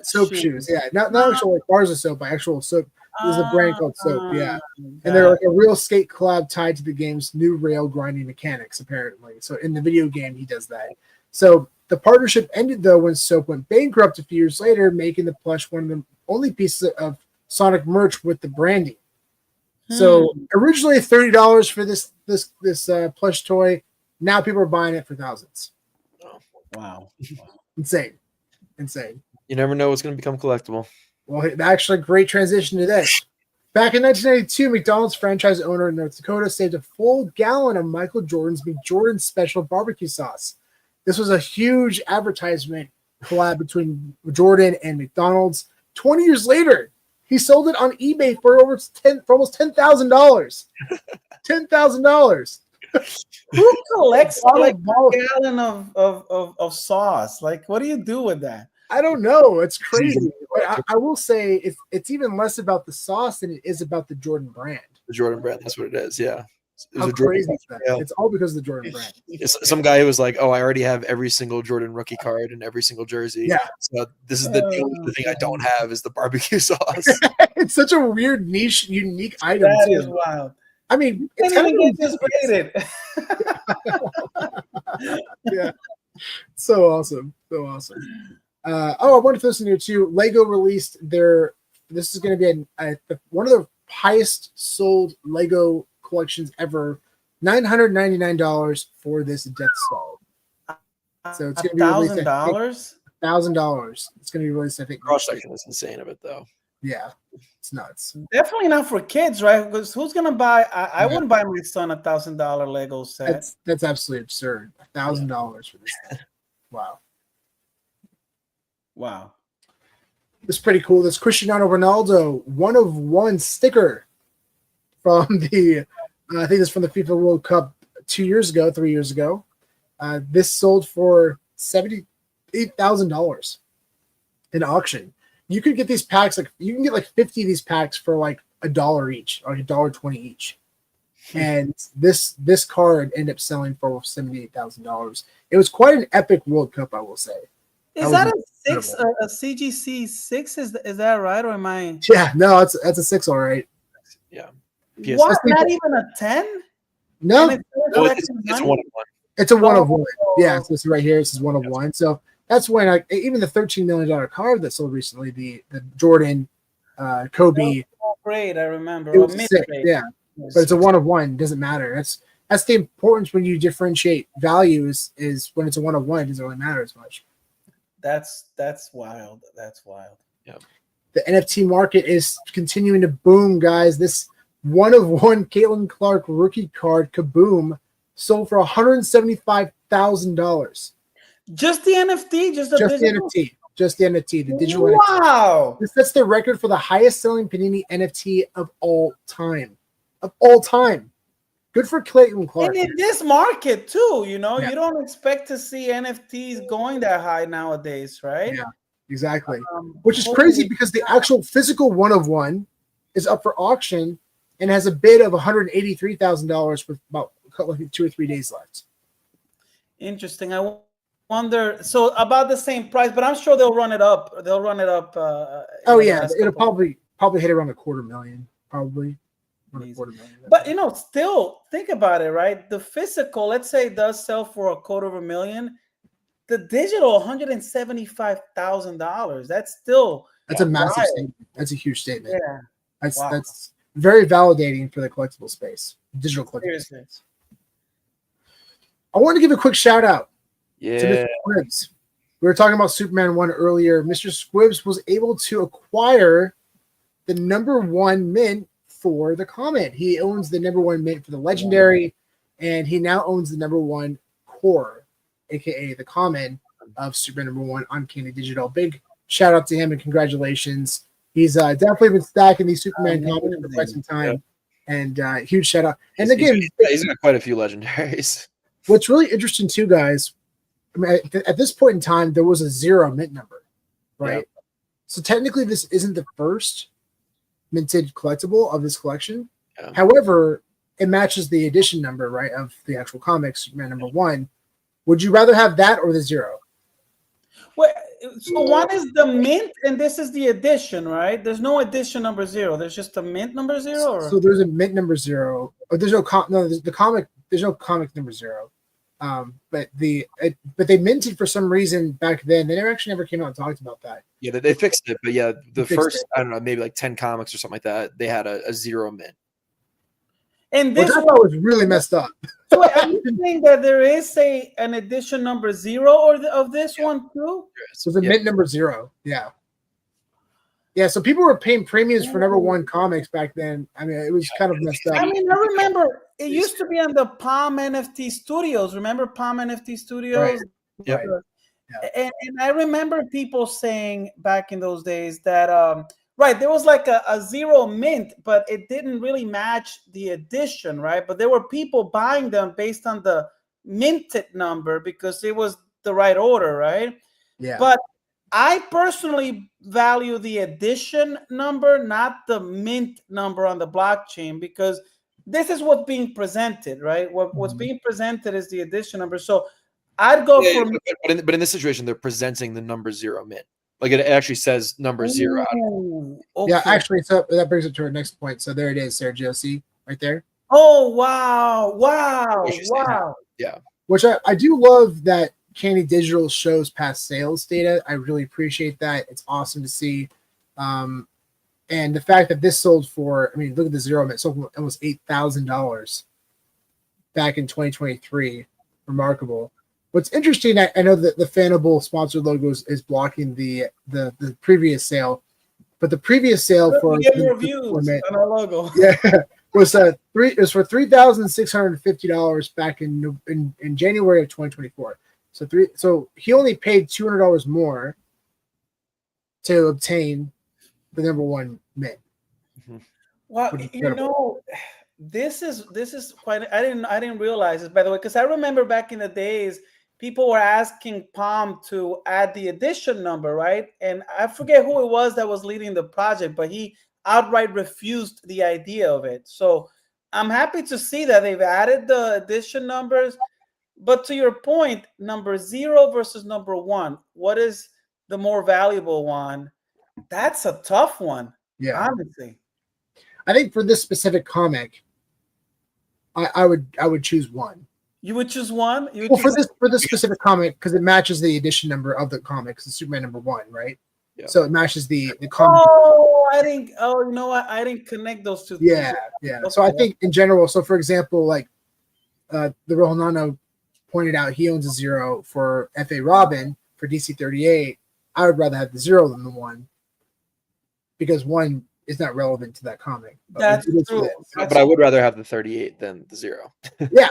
Soap shoes. Yeah, not actual like bars of soap, but actual soap. There's a brand called Soap. Yeah, and they're like a real skate collab tied to the game's new rail grinding mechanics. Apparently, so in the video game, he does that. So the partnership ended though when Soap went bankrupt a few years later, making the plush one of the only pieces of Sonic merch with the branding. So originally $30 for this plush toy. Now people are buying it for thousands. Oh, wow. Insane. You never know what's going to become collectible. Well, actually, great transition to this. Back in 1992, McDonald's franchise owner in North Dakota saved a full gallon of Michael Jordan's McJordan special barbecue sauce. This was a huge advertisement collab between Jordan and McDonald's. 20 years later, he sold it on eBay for almost $10,000. $10,000. Who collects like a gallon of sauce? Like, what do you do with that? I don't know. It's crazy. But I will say it's even less about the sauce than it is about the Jordan brand. The Jordan brand, that's what it is. Yeah. How crazy is that? Yeah. It's all because of the Jordan brand. Some guy who was like, "Oh, I already have every single Jordan rookie card and every single jersey. Yeah. So this is the thing I don't have is the barbecue sauce." It's such a weird niche, unique item. That too. is wild. I mean, it's kind of get graded. Yeah. So awesome. I wanted to listen here too. Lego released this is going to be one of the highest sold Lego collections ever. $999 for this Death Star. So it's going to be $1,000. $1,000. It's going to be released, I think. Cross section is insane of it though. Yeah, it's nuts. Definitely not for kids, right? Because who's gonna buy? I wouldn't buy my son $1,000 Lego set. That's absolutely absurd. $1,000 for this thing. Wow. This is pretty cool. This Cristiano Ronaldo 1-of-1 sticker from the I think it's from the FIFA World Cup 3 years ago. This sold for $78,000 in auction. You could get these packs you can get like 50 of these packs for like $1 each, or $1.20 each. And this card ended up selling for $78,000. It was quite an epic World Cup, I will say. Is that a 6? A CGC 6? Is that right, or am I? Yeah, no, that's a 6, all right. Yeah. What? Not even a 10? No, it's 1-of-1. It's a 1-of-1. Yeah, so it's right here. This is 1-of-1. So that's when even the $13 million card that sold recently, the Jordan, Kobe. Great, I remember. It was 6, yeah, but it's a 1-of-1. It doesn't matter. That's the importance when you differentiate values is when it's a 1-of-1. It doesn't really matter as much. That's wild. That's wild. Yeah. The NFT market is continuing to boom, guys. This 1-of-1 Caitlin Clark rookie card, Kaboom, sold for $175,000. Just the NFT? Just the NFT. Just the NFT, the digital NFT. Wow. This sets the record for the highest selling Panini NFT of all time. Good for Clayton Clark. And in this market too, you don't expect to see NFTs going that high nowadays, right? Yeah, exactly. Which is crazy because the actual physical 1-of-1 is up for auction and has a bid of $183,000 with about 2 or 3 days left. Interesting. I wonder. So about the same price, but I'm sure they'll run it up. Oh yeah, it'll probably hit around $250,000, probably. But still think about it, right? The physical, let's say, does sell for $250,000. The digital, $175,000. That's a massive statement. That's a huge statement. Yeah, that's very validating for the collectible space, digital collectible space. I want to give a quick shout out to Mr. Squibs. We were talking about Superman 1 earlier. Mr. Squibs was able to acquire the #1 mint for the comet. He owns the #1 mint for the legendary, and he now owns the #1 core, aka the common of Superman #1 on Candy Digital. Big shout out to him and congratulations. He's definitely been stacking these Superman comics for quite some time, and huge shout out. And again, he's got quite a few legendaries. What's really interesting too, guys, I mean, at this point in time, there was a 0 mint number, right? Yeah. So technically, this isn't the first minted collectible of this collection. Yeah. However, it matches the edition number, right, of the actual comics, Superman #1. Would you rather have that or the 0? Well, so one is the mint, and this is the edition, right? There's no edition number 0. There's just a mint number 0. Or? So there's a mint number 0. Or there's no there's the comic. There's no comic number 0. But they minted for some reason back then. They never came out and talked about that. Yeah, they fixed it, but yeah, the first I don't know, maybe like 10 comics or something like that, they had a 0 mint. And this I thought was really messed up. So are you saying that there is an edition number 0 of this one too? So the mint number 0, yeah. Yeah, so people were paying premiums for number 1 comics back then. I mean, it was kind of messed up. I mean, I remember it used to be on the Palm NFT Studios. Remember Palm NFT Studios? Right. Yeah. And I remember people saying back in those days that right, there was like a 0 mint, but it didn't really match the edition, right? But there were people buying them based on the minted number because it was the right order, right? Yeah. But I personally value the edition number, not the mint number on the blockchain, because this is what's being presented, right? What's being presented is the edition number. So I'd go for. But in this situation, they're presenting the number 0 mint. Like it actually says number 0. Okay. Yeah, actually, so that brings it to our next point. So there it is, Sergio. See right there. Oh wow! Yeah. Which I do love that Candy Digital shows past sales data. I really appreciate that. It's awesome to see. And the fact that this sold for, I mean, look at the 0 mint, sold for almost $8,000 back in 2023. Remarkable. What's interesting, I know that the Fanable sponsored logo is blocking the previous sale, but the previous sale for reviews on our logo, yeah, was for $3,650 back in January of 2024. So he only paid $200 more to obtain the number 1 mint. Well, you know, this is quite. I didn't realize this, by the way, because I remember back in the days, people were asking Palm to add the edition number, right? And I forget who it was that was leading the project, but he outright refused the idea of it. So I'm happy to see that they've added the edition numbers. But to your point, number 0 versus number 1, what is the more valuable one? That's a tough one. Yeah, honestly. I think for this specific comic, I would choose 1. You would choose 1? For this specific comic, because it matches the edition number of the comics, the Superman number 1, right? Yeah. So it matches the comic. You know what? I didn't connect those two. Yeah. So I think in general, so for example, like the Rojo Nano pointed out, he owns a 0 for F.A. Robin for DC 38. I would rather have the 0 than the 1, because 1 is not relevant to that comic. That's true. But I would rather have the 38 than the 0. Yeah.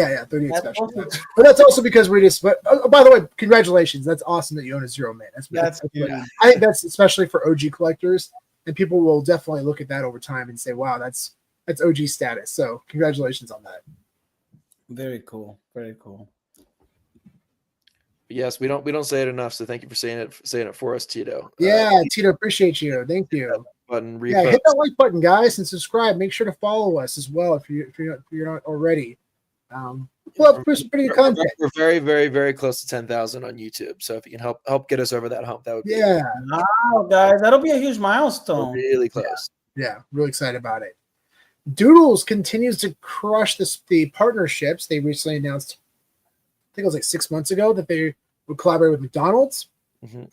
38 special. But that's also because we just. But by the way, congratulations! That's awesome that you own a 0 mint. That's I think that's especially for OG collectors, and people will definitely look at that over time and say, "Wow, that's OG status." So congratulations on that. Very cool. Very cool. Yes, we don't say it enough. So thank you for saying it for us, Tito. Yeah, Tito, appreciate you. Thank you. Button, hit that like button, guys, and subscribe. Make sure to follow us as well if you're not already. We'll have some pretty good content. We're very, very, very close to 10,000 on YouTube. So if you can help get us over that hump, that would be wow, guys, that'll be a huge milestone. We're really close. Yeah, really excited about it. Doodles continues to crush the partnerships. They recently announced, I think it was like 6 months ago, that they would collaborate with McDonald's,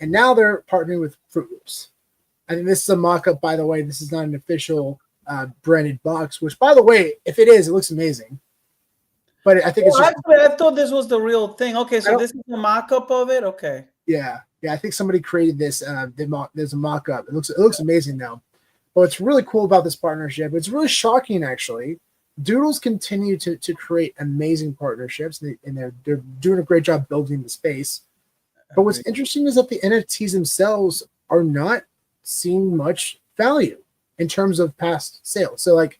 and now they're partnering with Fruit Loops. I think this is a mock-up, by the way. This is not an official branded box, which, by the way, if it is, it looks amazing. But I think it's actually, I thought this was the real thing. Okay, so this is a mock-up of it? Okay. Yeah. I think somebody created this. There's a mock-up. It looks amazing now. But what's really cool about this partnership, it's really shocking, actually. Doodles continue to create amazing partnerships, and they're doing a great job building the space. But what's interesting is that the NFTs themselves are not seeing much value in terms of past sales. So like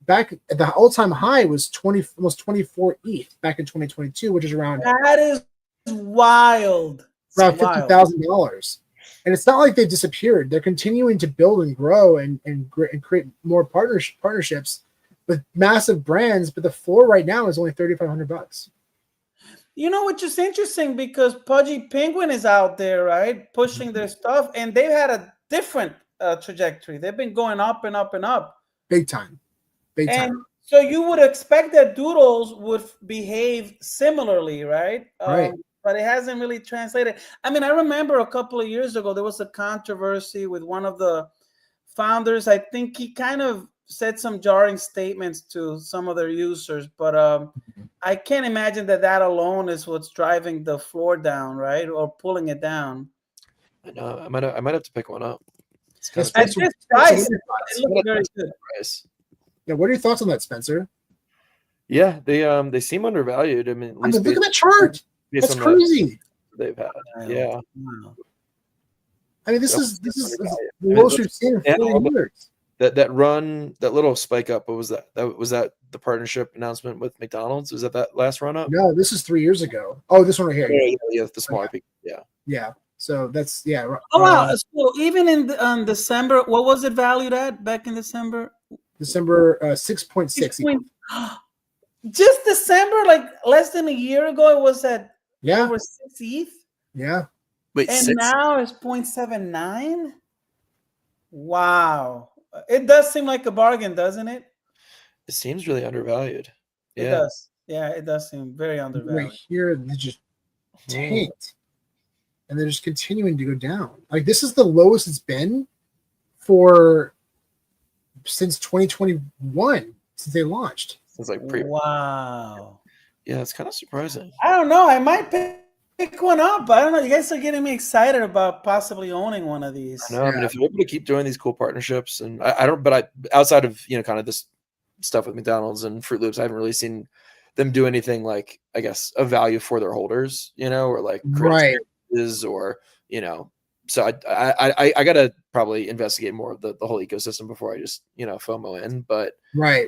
back at the all-time high was almost 24 ETH back in 2022, which is around that is wild. Around $50,000. And it's not like they've disappeared. They're continuing to build and grow and create more partnerships with massive brands, but the floor right now is only $3,500. You know, which is interesting because Pudgy Penguin is out there, right, pushing their stuff, and they've had a different trajectory. They've been going up and up and up. Big time. Big And time. so you would expect that Doodles would behave similarly, right? Right. But it hasn't really translated. I mean, I remember a couple of years ago, there was a controversy with one of the founders. I think he kind of said some jarring statements to some of their users, but I can't imagine that alone is what's driving the floor down, right? Or pulling it down. I know. I might have to pick one up. Yes, At Spencer, this price, Spencer, it looks very good. Price. yeah, what are your thoughts on that, Spencer? Yeah, they seem undervalued. I mean, at least look at that chart. That's crazy. They've had. Yeah. I mean, this is the lowest we've seen in 40 years. That run, that little spike up. What was that? Was that the partnership announcement with McDonald's? Was that last run up? No, this is 3 years ago. Oh, this one right here. Yeah, the smaller peak. Yeah. Yeah. So that's Oh wow! So even in December, what was it valued at back in December? December 6.6. Just December, like less than a year ago, it was at over 6 ETH. Yeah. Wait, and now it's 0.79. Wow, it does seem like a bargain, doesn't it? It seems really undervalued. It does. Yeah, it does seem very undervalued. Right here, they just tanked, and they're just continuing to go down. Like this is the lowest it's been since 2021, since they launched. It's like wow. Yeah, it's kind of surprising. I don't know. I might pick one up. I don't know. You guys are getting me excited about possibly owning one of these. I know. I mean, if you're able to keep doing these cool partnerships, and I don't, but outside of kind of this stuff with McDonald's and Fruit Loops, I haven't really seen them do anything like, I guess, of value for their holders, or like is or So I gotta probably investigate more of the whole ecosystem before I just FOMO in. But right.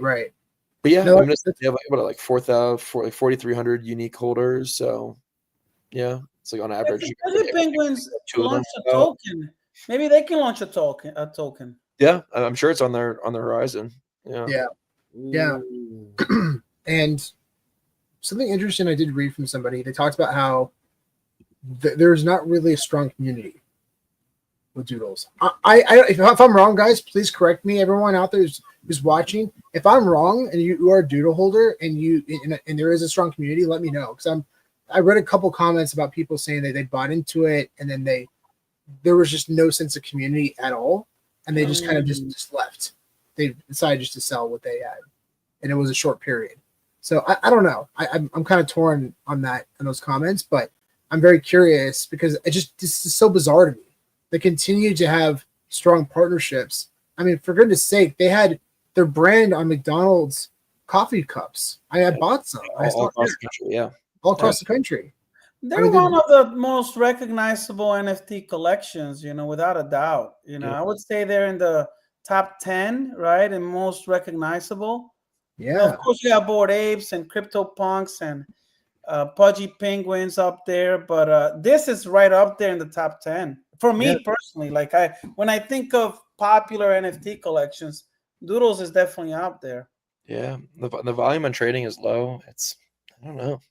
But yeah, they have like 4,300 unique holders. So yeah, it's like on average. Maybe Penguins launch a token. Maybe they can launch a token. Yeah, I'm sure it's on their horizon. Yeah. And something interesting I did read from somebody. They talked about how there's not really a strong community with Doodles. If I'm wrong, guys, please correct me. Everyone out there who's watching, if I'm wrong and you are a Doodle holder and there is a strong community, let me know, because I read a couple comments about people saying that they bought into it and then there was just no sense of community at all, and they just kind of just left. They decided just to sell what they had, and it was a short period. So I don't know. I'm kind of torn on that in those comments, but I'm very curious because this is so bizarre to me. They continue to have strong partnerships. I mean, for goodness sake, they had their brand on McDonald's coffee cups. I bought some. All across the country, all across the country. They're one of the most recognizable NFT collections, without a doubt. I would say they're in the top 10, right, and most recognizable. Yeah. Of course, you have Bored Apes and CryptoPunks and Pudgy Penguins up there, but this is right up there in the top 10 for me personally. Like when I think of popular NFT collections, Doodles is definitely out there. Yeah, the volume on trading is low. I don't know.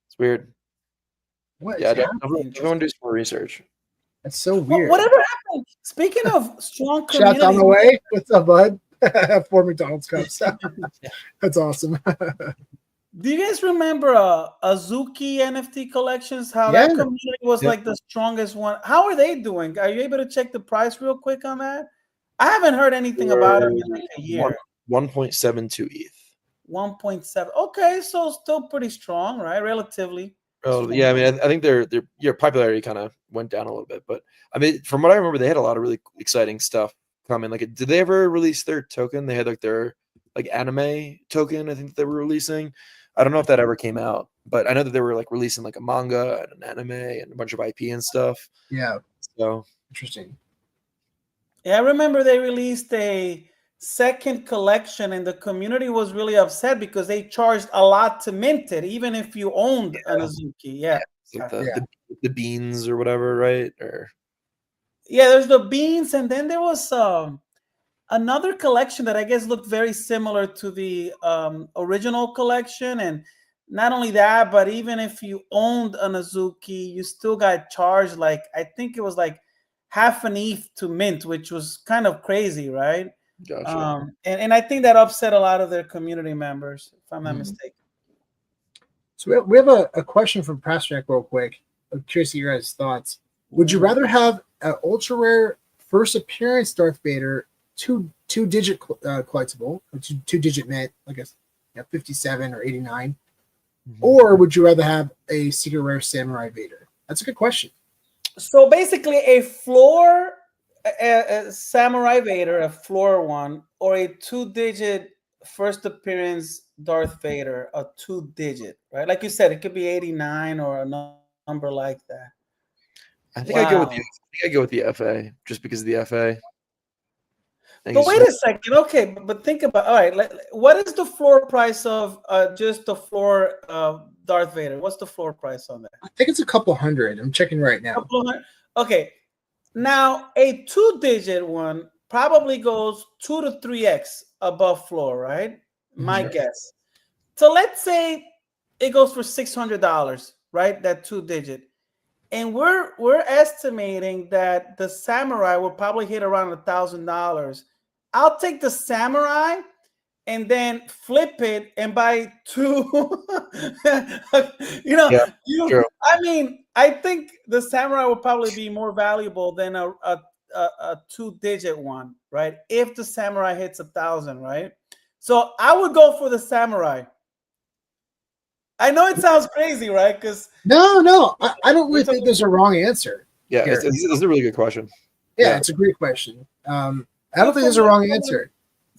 It's weird. What? Yeah, don't do some more research. That's so weird. Whatever happened? Speaking of strong community, shout on the way. What's up, bud? 4 McDonald's cups. That's awesome. Do you guys remember Azuki NFT collections? How that community was like the strongest one. How are they doing? Are you able to check the price real quick on that? I haven't heard anything about it in like a year. 1.72 ETH. 1.7. Okay, so still pretty strong, right? Relatively. Oh yeah, I mean, I think their popularity kind of went down a little bit, but I mean, from what I remember, they had a lot of really exciting stuff coming. Like, did they ever release their token? They had like their anime token. I think that they were releasing. I don't know if that ever came out, but I know that they were like releasing like a manga and an anime and a bunch of IP and stuff. Yeah. So interesting. Yeah, I remember they released a second collection and the community was really upset because they charged a lot to mint it, even if you owned an Azuki. Yeah. Like the beans or whatever, right? Or there's the beans, and then there was another collection that I guess looked very similar to the original collection, and not only that, but even if you owned an Azuki, you still got charged like, I think it was like half an ETH to mint, which was kind of crazy, right? Gotcha. And I think that upset a lot of their community members, if I'm not mistaken. So we have a question from Pasternak real quick. I'm curious to your guys' thoughts. Would you rather have an ultra rare first appearance Darth Vader, two-digit collectible, or two-digit mint, I guess, 57 or 89, or would you rather have a secret rare Samurai Vader? That's a good question. So basically, a floor a Samurai Vader, a floor one, or a two-digit first appearance Darth Vader, a two-digit, right? Like you said, it could be 89 or a number like that. I think I go with the FA just because of the FA. But wait a second, okay, but think about, all right, what is the floor price of just the floor Darth Vader? What's the floor price on that? I think it's a couple hundred. I'm checking right now. Okay, now a two-digit one probably goes 2 to 3x above floor, right? My guess. So let's say it goes for $600, right? That two-digit. And we're estimating that the Samurai will probably hit around $1,000. I'll take the Samurai and then flip it and buy two. I mean, I think the Samurai will probably be more valuable than a two-digit one, right? If the Samurai hits 1,000, right? So I would go for the Samurai. I know it sounds crazy, right? Because no, I don't really think there's a wrong answer. Yeah, it's a really good question. Yeah, it's a great question. I don't think there's a wrong answer.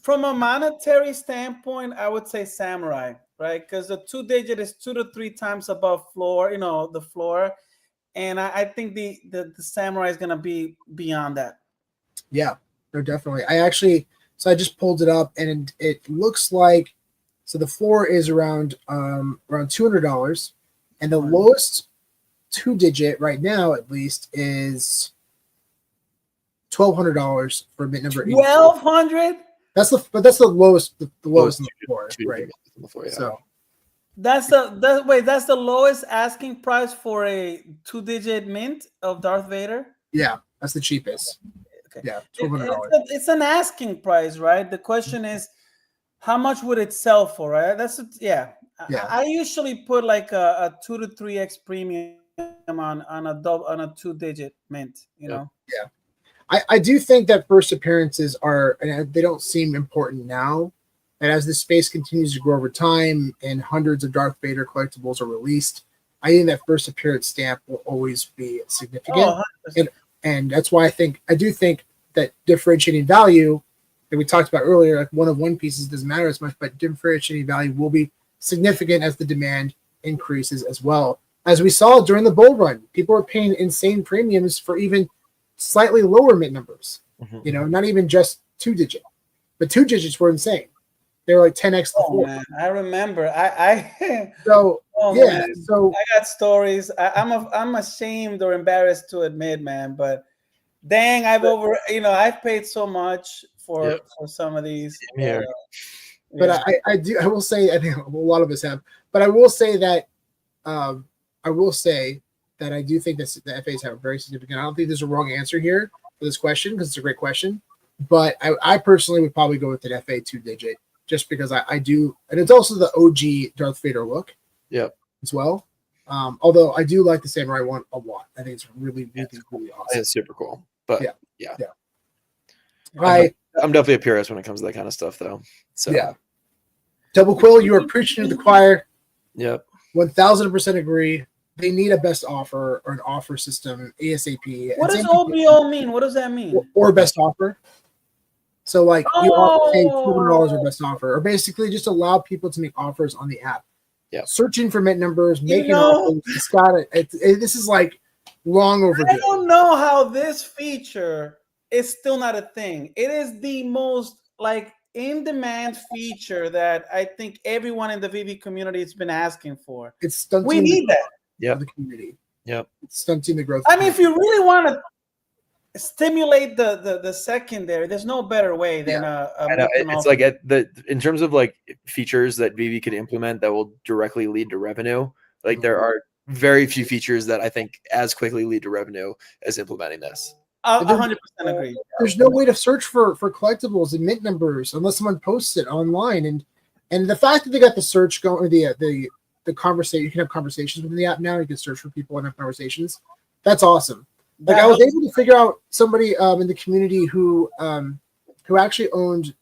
From a monetary standpoint, I would say Samurai, right? Because the two-digit is 2 to 3 times above floor, the floor. And I think the Samurai is going to be beyond that. Yeah, no, definitely. I just pulled it up, and it looks like, so the floor is around $200, and the lowest two-digit right now, at least, is $1,200 for mint number 84. $1,200? That's the lowest. The lowest on the floor, right? So that's the lowest asking price for a two-digit mint of Darth Vader. Yeah, that's the cheapest. Okay. Yeah, $1,200. It's an asking price, right? The question is, how much would it sell for? Right? I usually put like a 2 to 3x premium on a two-digit mint. You know. Yeah. I do think that first appearances they don't seem important now. And as the space continues to grow over time and hundreds of Darth Vader collectibles are released, I think that first appearance stamp will always be significant. And that's why I do think that differentiating value that we talked about earlier, like one pieces doesn't matter as much, but differentiating value will be significant as the demand increases as well. As we saw during the bull run, people are paying insane premiums for even slightly lower mint numbers, not even just two-digit, but two digits were insane. They were like 10x. Man, I remember. So I got stories. I'm ashamed or embarrassed to admit, man, but dang, I've paid so much for some of these. But I will say, I think a lot of us have, but I will say that I do think that the FAs have a very significant. I don't think there's a wrong answer here for this question because it's a great question. But I personally would probably go with an FA two-digit just because I do, and it's also the OG Darth Vader look. Yeah. As well. Although I do like the Samurai one a lot. I think it's really, really, really awesome. It's super cool. But yeah. I'm definitely a purist when it comes to that kind of stuff, though. So yeah. Double Quill, you are preaching to the choir. Yep. 1000% agree. They need a best offer or an offer system ASAP. What does OBO mean? What does that mean? Or best offer. So like you offer pay $200 or best offer, or basically just allow people to make offers on the app. Yeah. Searching for mint numbers, making offers. It's got it. This is like long overdue. I don't know how this feature is still not a thing. It is the most like in-demand feature that I think everyone in the VV community has been asking for. It's stunting. We need that. Yeah. The community. Yep. It's stunting the growth. I mean, if you really want to, stimulate the secondary. There's no better way than it's like in terms of like features that VV could implement that will directly lead to revenue. Like there are very few features that I think as quickly lead to revenue as implementing this. 100% agree. There's no way to search for collectibles and mint numbers unless someone posts it online, and the fact that they got the search going, or the conversation, you can have conversations within the app now. You can search for people and have conversations. That's awesome. Like I was able to figure out somebody in the community who actually owned,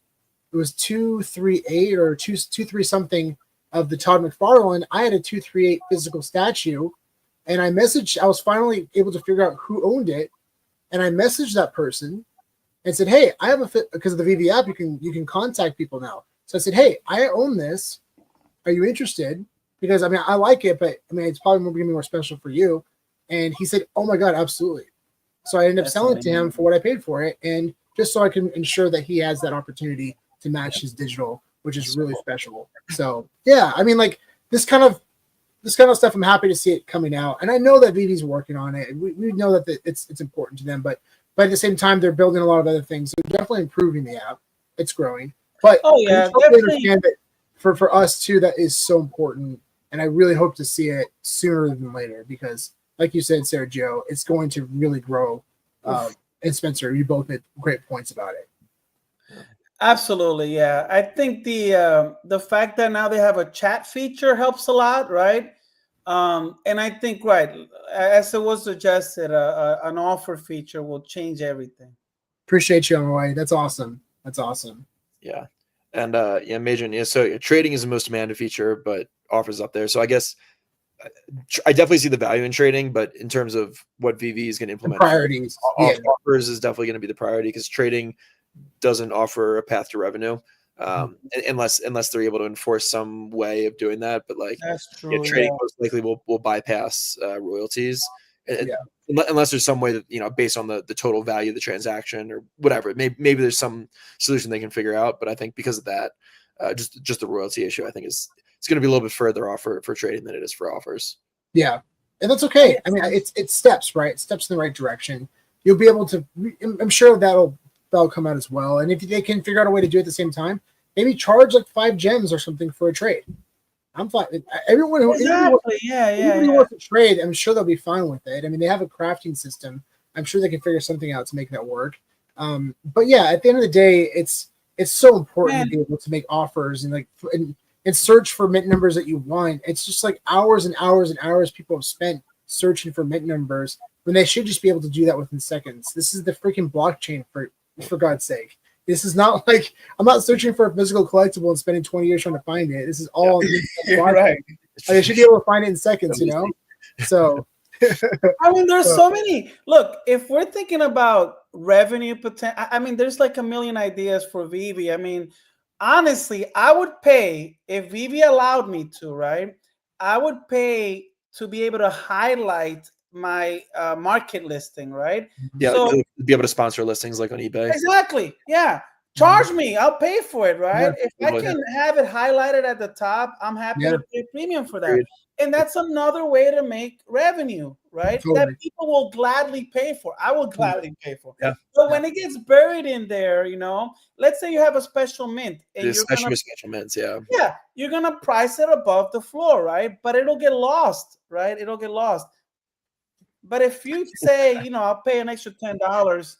it was 238 or 223 something of the Todd McFarlane. I had a 238 physical statue, and I was finally able to figure out who owned it, and I messaged that person and said, "Hey, I have because of the VV app, you can contact people now." So I said, "Hey, I own this. Are you interested? Because I mean, I like it, but I mean, it's probably going to be more special for you." And he said, "Oh my God, absolutely." So I ended up selling it to him for what I paid for it, and just so I can ensure that he has that opportunity to match his digital, which is really special. So yeah, I mean, like this kind of stuff, I'm happy to see it coming out, and I know that VV's working on it. We know that it's important to them, but at the same time, they're building a lot of other things. So they're definitely improving the app. It's growing, but understand that for us too, that is so important, and I really hope to see it sooner than later because, like you said, Sergio, it's going to really grow. And Spencer, you both made great points about it. Absolutely, yeah. I think the fact that now they have a chat feature helps a lot, right? And I think, right, as it was suggested, an offer feature will change everything. Appreciate you, Roy. That's awesome. That's awesome. Yeah, and yeah, Major. Yeah, so trading is the most demanded feature, but offers up there. So I guess I definitely see the value in trading, but in terms of what VV is going to implement, priorities, offers is definitely going to be the priority because trading doesn't offer a path to revenue unless they're able to enforce some way of doing that. But like, that's true. Trading most likely will bypass royalties, unless there's some way that based on the total value of the transaction or whatever. Maybe there's some solution they can figure out. But I think because of that, just the royalty issue, I think it's going to be a little bit further off for trading than it is for offers. Yeah, and that's okay. I mean, it's steps, right? Steps in the right direction. You'll be able to. I'm sure that'll come out as well. And if they can figure out a way to do it at the same time, maybe charge like 5 gems or something for a trade. I'm fine. Everyone who wants to trade, I'm sure they'll be fine with it. I mean, they have a crafting system. I'm sure they can figure something out to make that work. But yeah, at the end of the day, it's so important to be able to make offers and search for mint numbers that you want. It's just like hours and hours and hours people have spent searching for mint numbers when they should just be able to do that within seconds. This is the freaking blockchain for God's sake. This is not like I'm not searching for a physical collectible and spending 20 years trying to find it. This is all right. I should be able to find it in seconds, So I mean, there's so many. Look, if we're thinking about revenue potential, I mean, there's like a million ideas for VV. I mean, honestly, I would pay if VV allowed me to, right? I would pay to be able to highlight my market listing, right? Yeah, so, to be able to sponsor listings like on eBay. Exactly. Yeah. Charge me. I'll pay for it, right? If I can have it highlighted at the top, I'm happy to pay premium for that. Great. And that's another way to make revenue, right? Totally. That people will gladly pay for. I will gladly pay for. Yeah. But when it gets buried in there, let's say you have a special mint. And special mints, yeah. Yeah, you're going to price it above the floor, right? But it'll get lost, right? It'll get lost. But if you say, I'll pay an extra $10,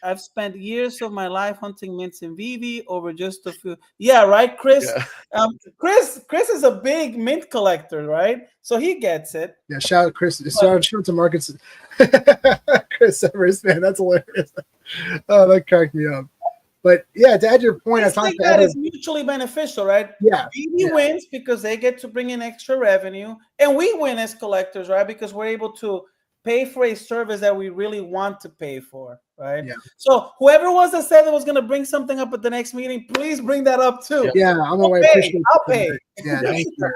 I've spent years of my life hunting mints in VV over just a few. Yeah, right, Chris. Yeah. Chris is a big mint collector, right? So he gets it. Yeah, shout out Chris. Shout out to Marcus. Chris Evers, man, that's hilarious. Oh, that cracked me up. But yeah, to add your point, I think that is mutually beneficial, right? Yeah. VV wins because they get to bring in extra revenue, and we win as collectors, right? Because we're able to pay for a service that we really want to pay for, right? Yeah. So whoever was that said that was going to bring something up at the next meeting, please bring that up too. Yeah, I'll pay. Yeah, thank you.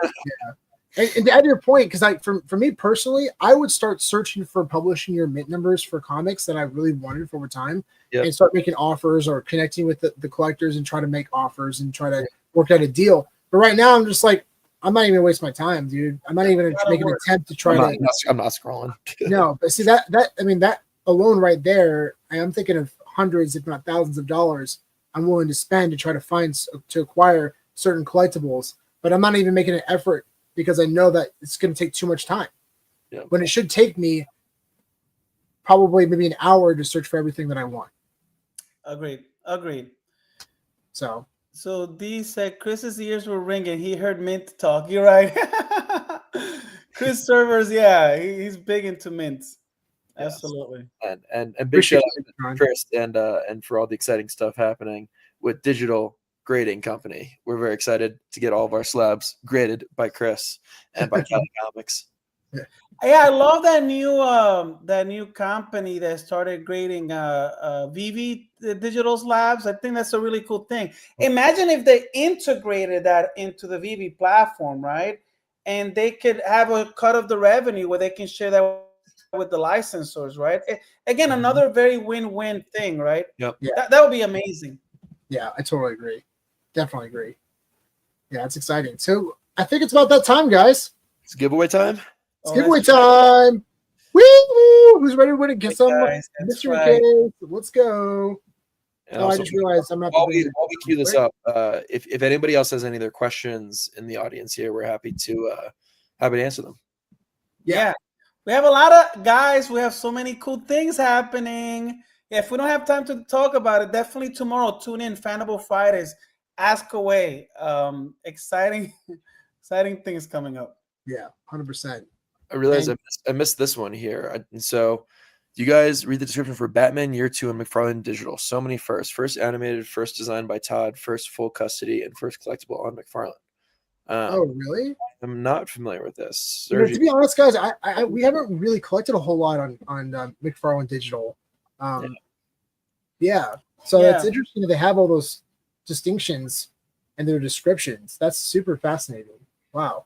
Yeah. And to add your point, because for me personally, I would start searching for publishing your mint numbers for comics that I really wanted for over time, and start making offers or connecting with the collectors and try to make offers and try to work out a deal. But right now, I'm just like, I'm not even gonna waste my time, dude. I'm not even gonna make an attempt to try I'm not scrolling. No, but see that alone right there, I'm thinking of hundreds, if not thousands of dollars I'm willing to spend to try to acquire certain collectibles, but I'm not even making an effort because I know that it's going to take too much time. Yeah. When it should take me probably maybe an hour to search for everything that I want. Agreed. So D said Chris's ears were ringing. He heard Mint talk. You're right. Chris Servers, yeah, he's big into mints. Yes. Absolutely. And big shout out to Chris and for all the exciting stuff happening with digital grading company. We're very excited to get all of our slabs graded by Chris and by Cali Comics. Yeah, I love that new company that started grading VV digital slabs. I think that's a really cool thing. Imagine if they integrated that into the VV platform, right? And they could have a cut of the revenue where they can share that with the licensors, right? Again, another very win-win thing, right? Yep. Yeah. That would be amazing. Yeah, I totally agree. Definitely agree. Yeah, it's exciting. So I think it's about that time, guys. It's giveaway time. It's giveaway time. Woo! Who's ready to win? Get some mystery case. Let's go. And I just realized I'm not. While we queue this up, if anybody else has any other questions in the audience here, we're happy to answer them. Yeah. We have a lot of guys. We have so many cool things happening. Yeah, if we don't have time to talk about it, definitely tomorrow tune in. Fanable Fridays. Ask away. Exciting things coming up. Yeah, 100%. I realized I missed this one here. And so, do you guys read the description for Batman Year 2 and McFarlane Digital? So many firsts. First animated, first designed by Todd, first full custody, and first collectible on McFarlane. Oh, really? I'm not familiar with this. You know, to be honest, guys, we haven't really collected a whole lot on McFarlane Digital. Yeah. So it's interesting that they have all those distinctions and their descriptions. That's super fascinating. Wow.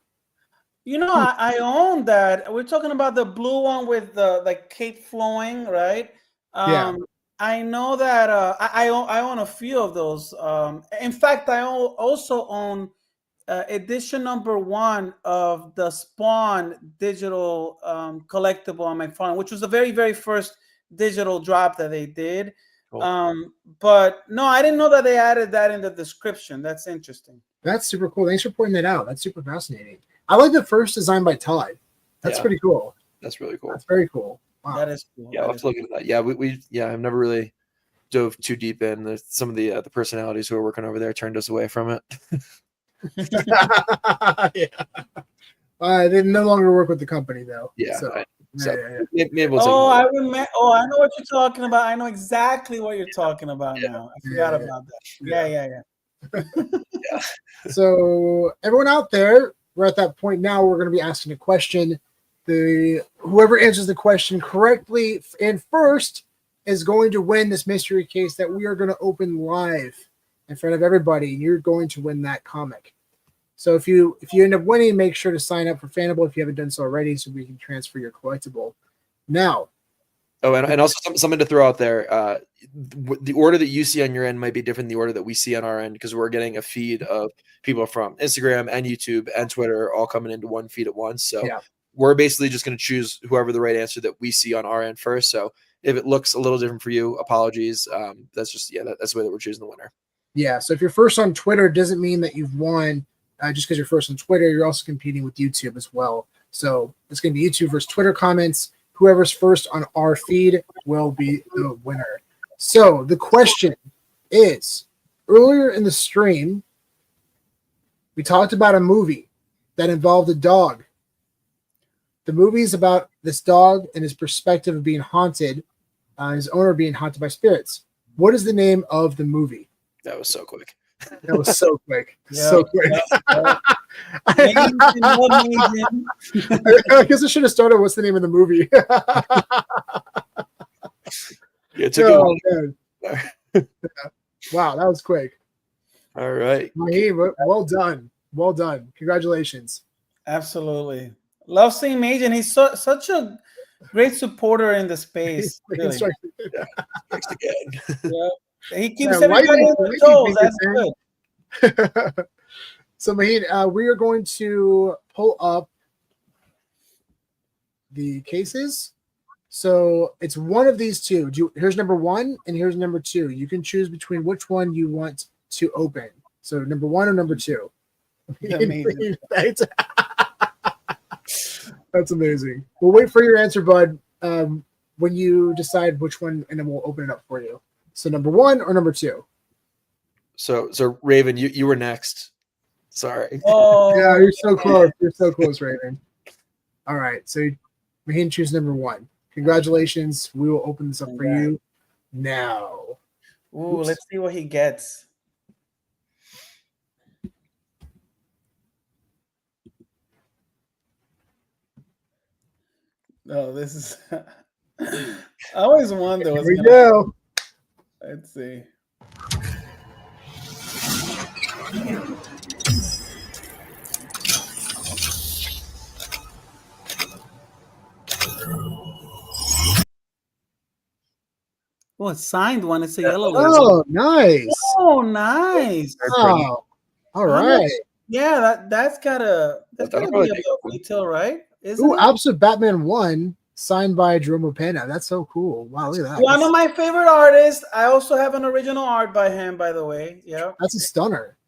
You know, I own that. We're talking about the blue one with the cape flowing, right? Yeah. I know that I own a few of those. In fact, I also own edition number 1 of the Spawn digital collectible on my phone, which was the very, very first digital drop that they did. Cool. But no, I didn't know that they added that in the description. That's interesting. That's super cool. Thanks for pointing that out. That's super fascinating. I like the first design by Todd. That's pretty cool. That's really cool. That's very cool. Wow. That is cool. Yeah, I'll have to look into that. Yeah, I've never really dove too deep in. Some of the personalities who are working over there turned us away from it. They no longer work with the company though. Yeah. So, maybe we'll I remember. Oh, I know what you're talking about. I know exactly what you're talking about now. I forgot about that. Yeah. So everyone out there, we're at that point now. We're going to be asking a question. Whoever answers the question correctly and first is going to win this mystery case that we are going to open live in front of everybody. You're going to win that comic. So if you end up winning, make sure to sign up for Fanable if you haven't done so already, so we can transfer your collectible. Now. Oh, and also something to throw out there. The order that you see on your end might be different than the order that we see on our end because we're getting a feed of people from Instagram and YouTube and Twitter all coming into one feed at once. So we're basically just going to choose whoever the right answer that we see on our end first. So if it looks a little different for you, apologies. That's just that's the way that we're choosing the winner. Yeah. So if you're first on Twitter, doesn't mean that you've won. Just because you're first on Twitter, you're also competing with YouTube as well. So it's going to be YouTube versus Twitter comments. Whoever's first on our feed will be the winner. So the question is, earlier in the stream, we talked about a movie that involved a dog. The movie is about this dog and his perspective of being haunted, his owner being haunted by spirits. What is the name of the movie? That was so quick. That was so quick. So quick. I guess I should have started. What's the name of the movie? Wow, that was quick. All right. Maheen, well done. Well done. Congratulations. Absolutely. Love seeing Majin. He's such a great supporter in the space. Really. Thanks again. Yeah. He keeps everybody on their toes. That's good. So, Maheen, we are going to pull up the cases. So it's one of these two. Here's number 1 and here's number 2. You can choose between which one you want to open. So number 1 or number 2. Amazing. That's amazing. We'll wait for your answer, bud. When you decide which one, and then we'll open it up for you. So number 1 or number 2. So Raven, you were next. Sorry. Oh, Yeah, you're so close. You're so close, Raven. All right, so Raheem choose number 1. Congratulations. We will open this up for you now. Ooh, let's see what he gets. Oh, this is. I always wonder what's Here we gonna go. Let's see. Oh, it's signed one. It's a yellow label. Oh, nice. Oh, nice. Oh, all right. Yeah, that's gotta be above retail, right? Ooh, Absolute Batman 1 signed by Jerome Pena. That's so cool. Wow, look at that. One of my favorite artists. I also have an original art by him, by the way. Yeah. That's a stunner.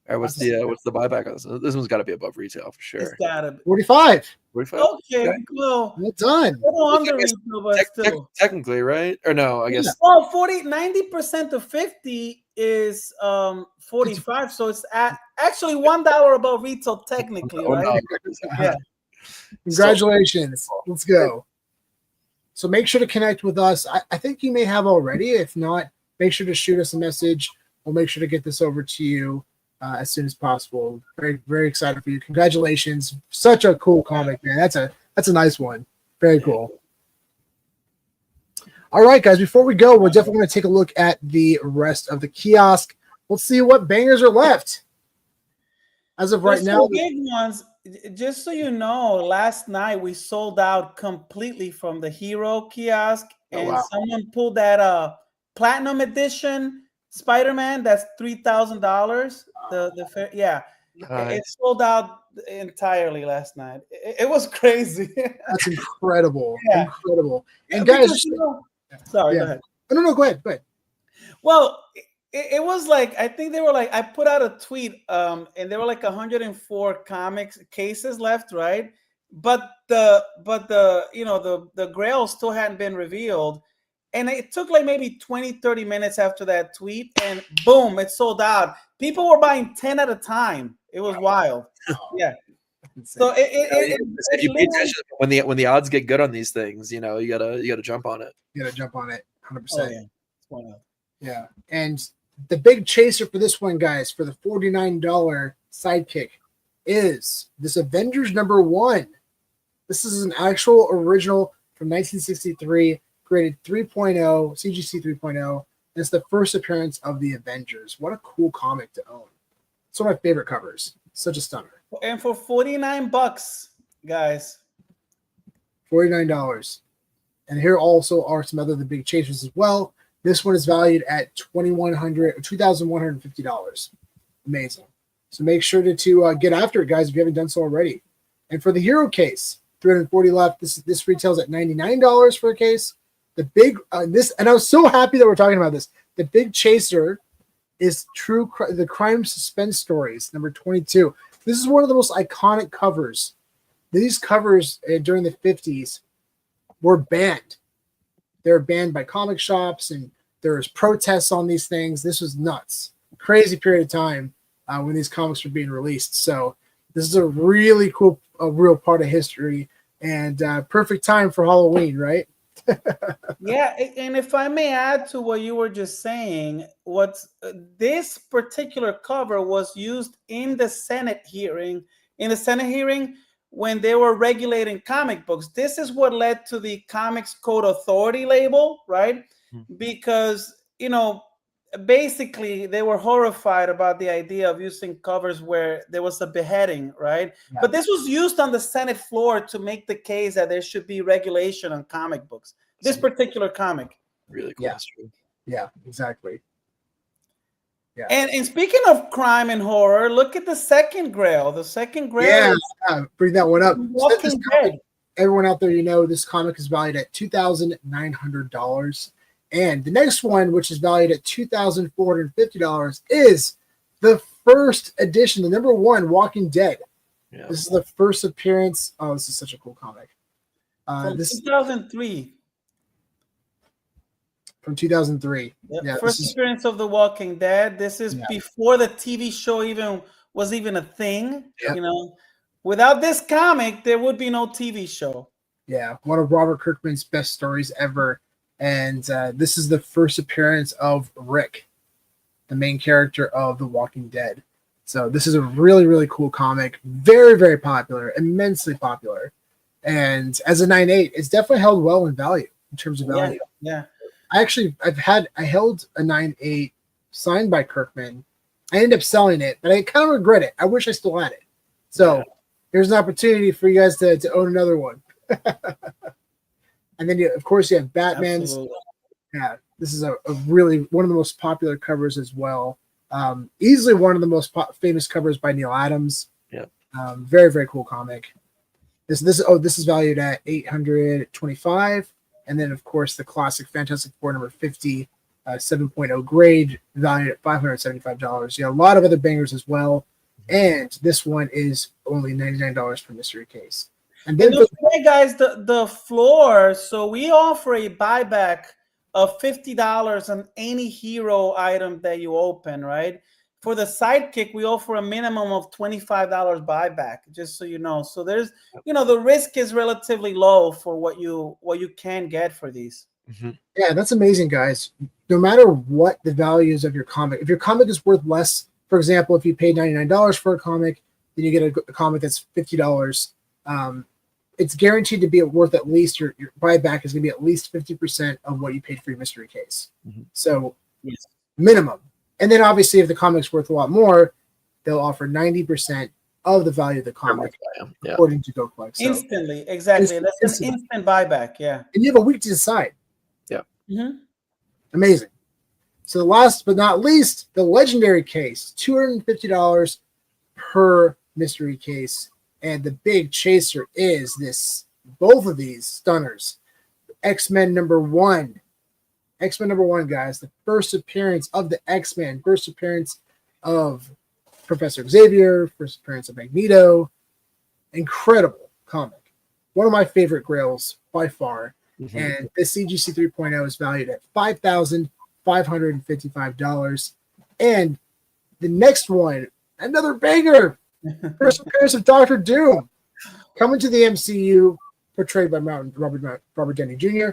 All right, what's the buyback on this? This one's got to be above retail for sure. It's gotta be 45. 45. Okay, well done. Under retail, but still. Technically, right? Or no, I guess. Well, 90% of 50 is 45, so it's actually $1 above retail technically, right? Yeah. Congratulations. Let's go. So make sure to connect with us. I think you may have already. If not, make sure to shoot us a message. We'll make sure to get this over to you as soon as possible. Very, very excited for you. Congratulations. Such a cool comic, man. That's a nice one. Very cool. All right, guys, before we go, we're definitely going to take a look at the rest of the kiosk. Let's see what bangers are left. As of right now, big ones. Just so you know, last night we sold out completely from the Hero kiosk, and someone pulled that platinum edition Spider-Man. That's $3,000. It sold out entirely last night. It was crazy. That's incredible. Yeah. Incredible. And guys, sorry, go ahead. No, go ahead. Well, it was like, I think they were like, I put out a tweet, and there were like 104 comics cases left, right? But the grail still hadn't been revealed. And it took like maybe 20-30 minutes after that tweet, and boom, it sold out. People were buying 10 at a time. It was wild. Yeah. So if you pay attention when the odds get good on these things, you gotta jump on it. You gotta jump on it 100%. Oh, yeah. Yeah. And the big chaser for this one, guys, for the $49 sidekick is this Avengers #1. This is an actual original from 1963, graded 3.0, CGC 3.0. It's the first appearance of the Avengers. What a cool comic to own. It's one of my favorite covers. Such a stunner. And for $49, guys. $49. And here also are some other the big chasers as well. This one is valued at $2,150. Amazing. So make sure to get after it, guys, if you haven't done so already. And for the Hero case, 340 left. This retails at $99 for a case. The big and I was so happy that we're talking about this. The big chaser is the crime suspense stories, number 22. This is one of the most iconic covers. These covers during the 50s were banned. They were banned by comic shops, and there was protests on these things. This was nuts. Crazy period of time when these comics were being released. So this is a really cool, real part of history, and perfect time for Halloween, right? Yeah, and if I may add to what you were just saying, this particular cover was used in the Senate hearing. When they were regulating comic books. This is what led to the Comics Code Authority label, right? Because, basically they were horrified about the idea of using covers where there was a beheading, right? Yeah. But this was used on the Senate floor to make the case that there should be regulation on comic books. This particular comic. Really cool history. Yeah, exactly. Yeah. And speaking of crime and horror, look at the second grail. The second grail. Yeah, bring that one up. everyone out there, this comic is valued at $2,900. And the next one, which is valued at $2,450, is the first edition, the number 1 Walking Dead. Yeah. This is the first appearance. Oh, this is such a cool comic. From 2003. From 2003. Yep. Yeah, first appearance of The Walking Dead. This is before the TV show was even a thing. Yep. Without this comic, there would be no TV show. Yeah, one of Robert Kirkman's best stories ever. And this is the first appearance of Rick, the main character of The Walking Dead. So this is a really, really cool comic. Very, very popular, immensely popular. And as a 9.8, it's definitely held well in value, in terms of value. Yeah. I held a 9.8 signed by Kirkman. I ended up selling it, but I kind of regret it. I wish I still had it. So here's an opportunity for you guys to own another one. And then, of course, you have Batman's. Absolutely. Yeah, this is a really one of the most popular covers as well. Easily one of the most famous covers by Neil Adams. Yeah. Very, very cool comic. This is valued at $825, and then of course the classic Fantastic Four number 50, 7.0 grade, valued at $575. A lot of other bangers as well, and this one is only $99 per mystery case. And then, guys, the floor. So we offer a buyback of $50 on any hero item that you open, right? For the sidekick, we offer a minimum of $25 buyback, just so you know. So there's, the risk is relatively low for what you can get for these. Mm-hmm. Yeah, that's amazing, guys. No matter what the value is of your comic, if your comic is worth less, for example, if you paid $99 for a comic, then you get a comic that's $50. It's guaranteed to be worth at least your buyback is going to be at least 50% of what you paid for your mystery case. Mm-hmm. So minimum. And then obviously if the comic's worth a lot more, they'll offer 90% of the value of the comic according to GoCollect. So instantly, exactly. That's an instant buyback, yeah. And you have a week to decide. Yeah. Mm-hmm. Amazing. So last but not least, the legendary case, $250 per mystery case. And the big chaser is both of these stunners. X-Men number 1. X-Men number 1, guys. The first appearance of the X-Men. First appearance of Professor Xavier. First appearance of Magneto. Incredible comic. One of my favorite grails by far. Mm-hmm. And this CGC 3.0 is valued at $5,555. And the next one, another banger. First appearance of Dr. Doom, coming to the MCU, portrayed by Robert Downey Jr.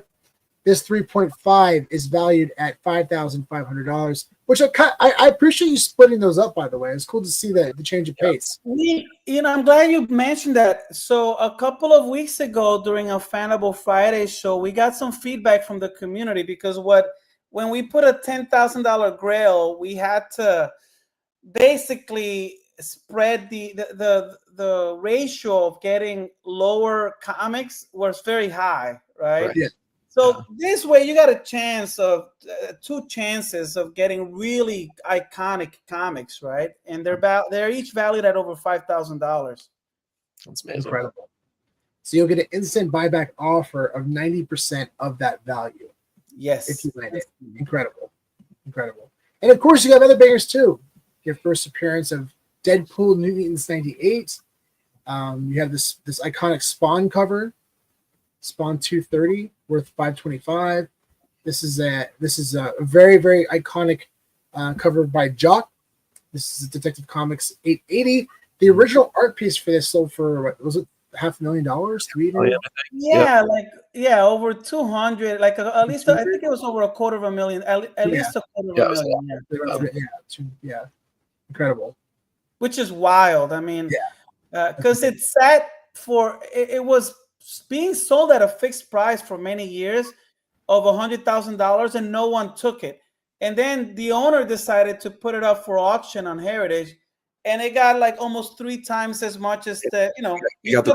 This 3.5 is valued at $5,500, which I appreciate you splitting those up, by the way. It's cool to see the change of pace. I'm glad you mentioned that. So a couple of weeks ago during a Fanable Friday show, we got some feedback from the community because when we put a $10,000 grail, we had to basically spread the ratio of getting lower comics was very high, right? Yeah. So this way you got a chance of 2 chances of getting really iconic comics, right? And they're each valued at over $5,000. That's amazing. Incredible. So you'll get an instant buyback offer of 90% of that value. Yes. If you land it. Incredible. And of course you have other bangers too. Your first appearance of Deadpool New Mutants 98. You have this iconic Spawn cover, Spawn 230, worth $525. This is a very, very iconic cover by Jock. This is Detective Comics 880. The original art piece for this sold for what was it, $500,000? Over 200. Like at least I think it was over $250,000. At least $250,000. Yeah. Incredible. Which is wild. I mean, because it sat for it was being sold at a fixed price for many years of $100,000, and no one took it. And then the owner decided to put it up for auction on Heritage, and it got like almost 3 times as much as the you got the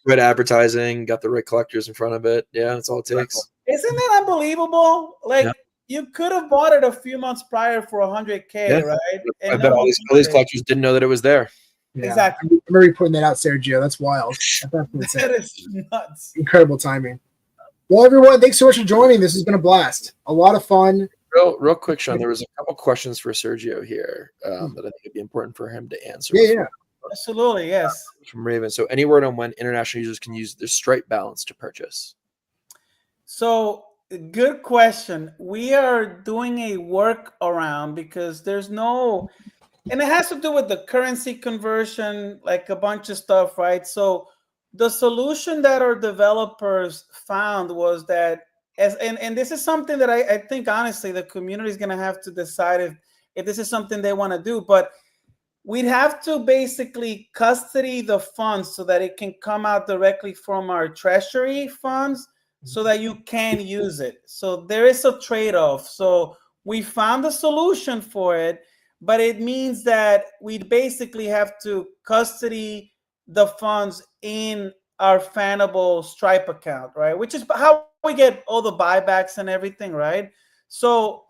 right advertising, got the right collectors in front of it. Yeah, that's all it takes. Isn't that unbelievable? Like. Yeah. You could have bought it a few months prior for $100K, right? And I bet all these collectors didn't know that it was there. Yeah. Exactly. I'm already putting that out, Sergio. That's wild. That is nuts. Incredible timing. Well, everyone, thanks so much for joining. This has been a blast. A lot of fun. Real quick, Sean, there was a couple questions for Sergio here that I think would be important for him to answer. Yeah. Absolutely, yes. From Raven. So any word on when international users can use their Stripe balance to purchase? So good question. We are doing a workaround because there's no, and it has to do with the currency conversion, like a bunch of stuff, right? So the solution that our developers found was that and this is something that I think honestly the community is going to have to decide if this is something they want to do, but we'd have to basically custody the funds so that it can come out directly from our treasury funds so that you can use it. So there is a trade-off. So we found a solution for it, but it means that we basically have to custody the funds in our Fanable Stripe account, right? Which is how we get all the buybacks and everything, right? So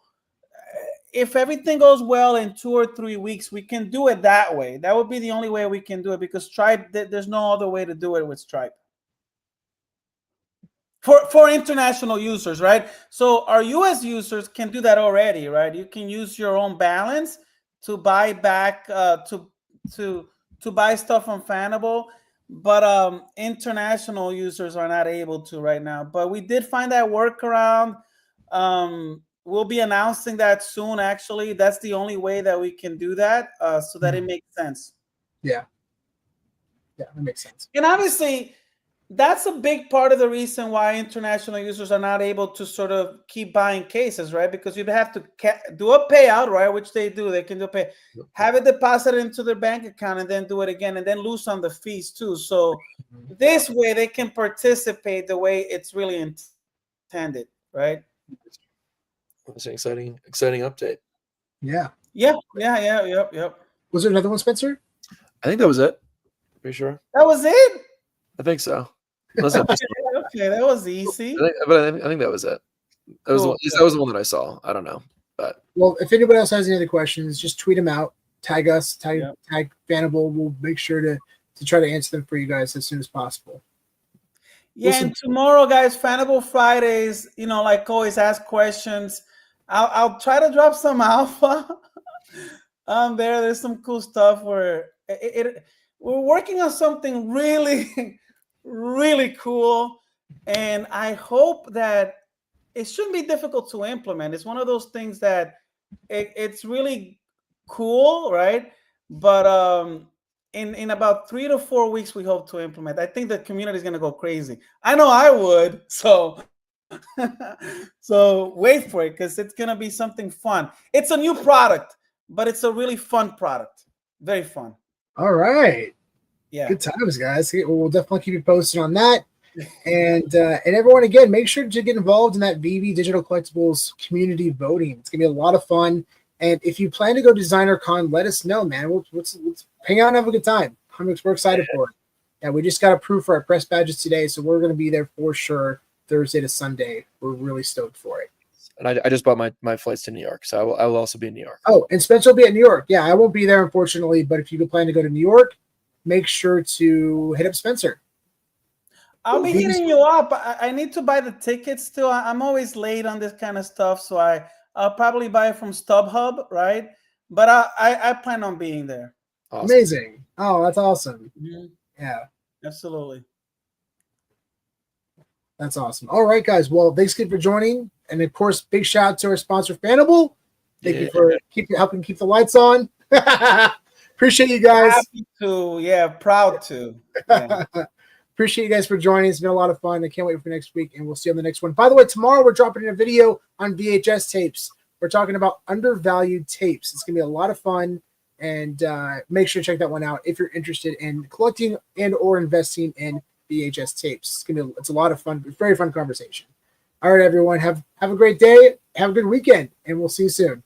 if everything goes well in 2 or 3 weeks, we can do it that way. That would be the only way we can do it because Stripe, there's no other way to do it with Stripe. For international users, right? So our US users can do that already, right? You can use your own balance to buy back to buy stuff on Fanable, but international users are not able to right now. But we did find that workaround. We'll be announcing that soon. Actually, that's the only way that we can do that, so that it makes sense. Yeah, that makes sense. And obviously, that's a big part of the reason why international users are not able to sort of keep buying cases, right? Because you'd have to do a payout, right? Which they do. They can do have it deposited into their bank account and then do it again and then lose on the fees too. So this way they can participate the way it's really intended, right? That's an exciting update. Yeah. Yep. Was there another one, Spencer? I think that was it. Pretty sure. That was it? I think so. Okay, that was easy. I think that was it. That was that was the one that I saw. I don't know, but well, if anybody else has any other questions, just tweet them out, tag us, tag Fanable. We'll make sure to try to answer them for you guys as soon as possible. Yeah, and tomorrow, guys, Fanable Fridays. Like always, ask questions. I'll try to drop some alpha there's some cool stuff where we're working on something really really cool, and I hope that it shouldn't be difficult to implement. It's one of those things that it's really cool, right? But in about 3 to 4 weeks we hope to implement. I think the community is going to go crazy. I know I would. So so wait for it, because it's going to be something fun. It's a new product, but it's a really fun product. Very fun. All right. Yeah. Good times, guys. We'll definitely keep you posted on that. And everyone, again, make sure to get involved in that VV Digital Collectibles community voting. It's gonna be a lot of fun. And if you plan to go Designer Con, let us know, man. Let's hang out and have a good time. We're excited for it. Yeah, we just got approved for our press badges today, so we're gonna be there for sure Thursday to Sunday. We're really stoked for it. And I just bought my flights to New York, so I will also be in New York. Oh, and Spencer will be at New York. Yeah, I won't be there, unfortunately, but if you plan to go to New York, make sure to hit up Spencer. I'll be hitting you up. I need to buy the tickets still. I'm always late on this kind of stuff, so I'll probably buy it from StubHub, right? But I plan on being there. Awesome. Amazing. Oh, that's awesome. Mm-hmm. Yeah. Absolutely. That's awesome. All right, guys. Well, thanks again for joining. And, of course, big shout out to our sponsor, Fanable. Thank you for helping keep the lights on. Appreciate you guys. Happy to. Yeah, proud to. Yeah. Appreciate you guys for joining. It's been a lot of fun. I can't wait for next week, and we'll see you on the next one. By the way, tomorrow we're dropping in a video on VHS tapes. We're talking about undervalued tapes. It's going to be a lot of fun, and make sure to check that one out if you're interested in collecting and or investing in VHS tapes. It's a lot of fun. Very fun conversation. All right, everyone. Have a great day. Have a good weekend, and we'll see you soon.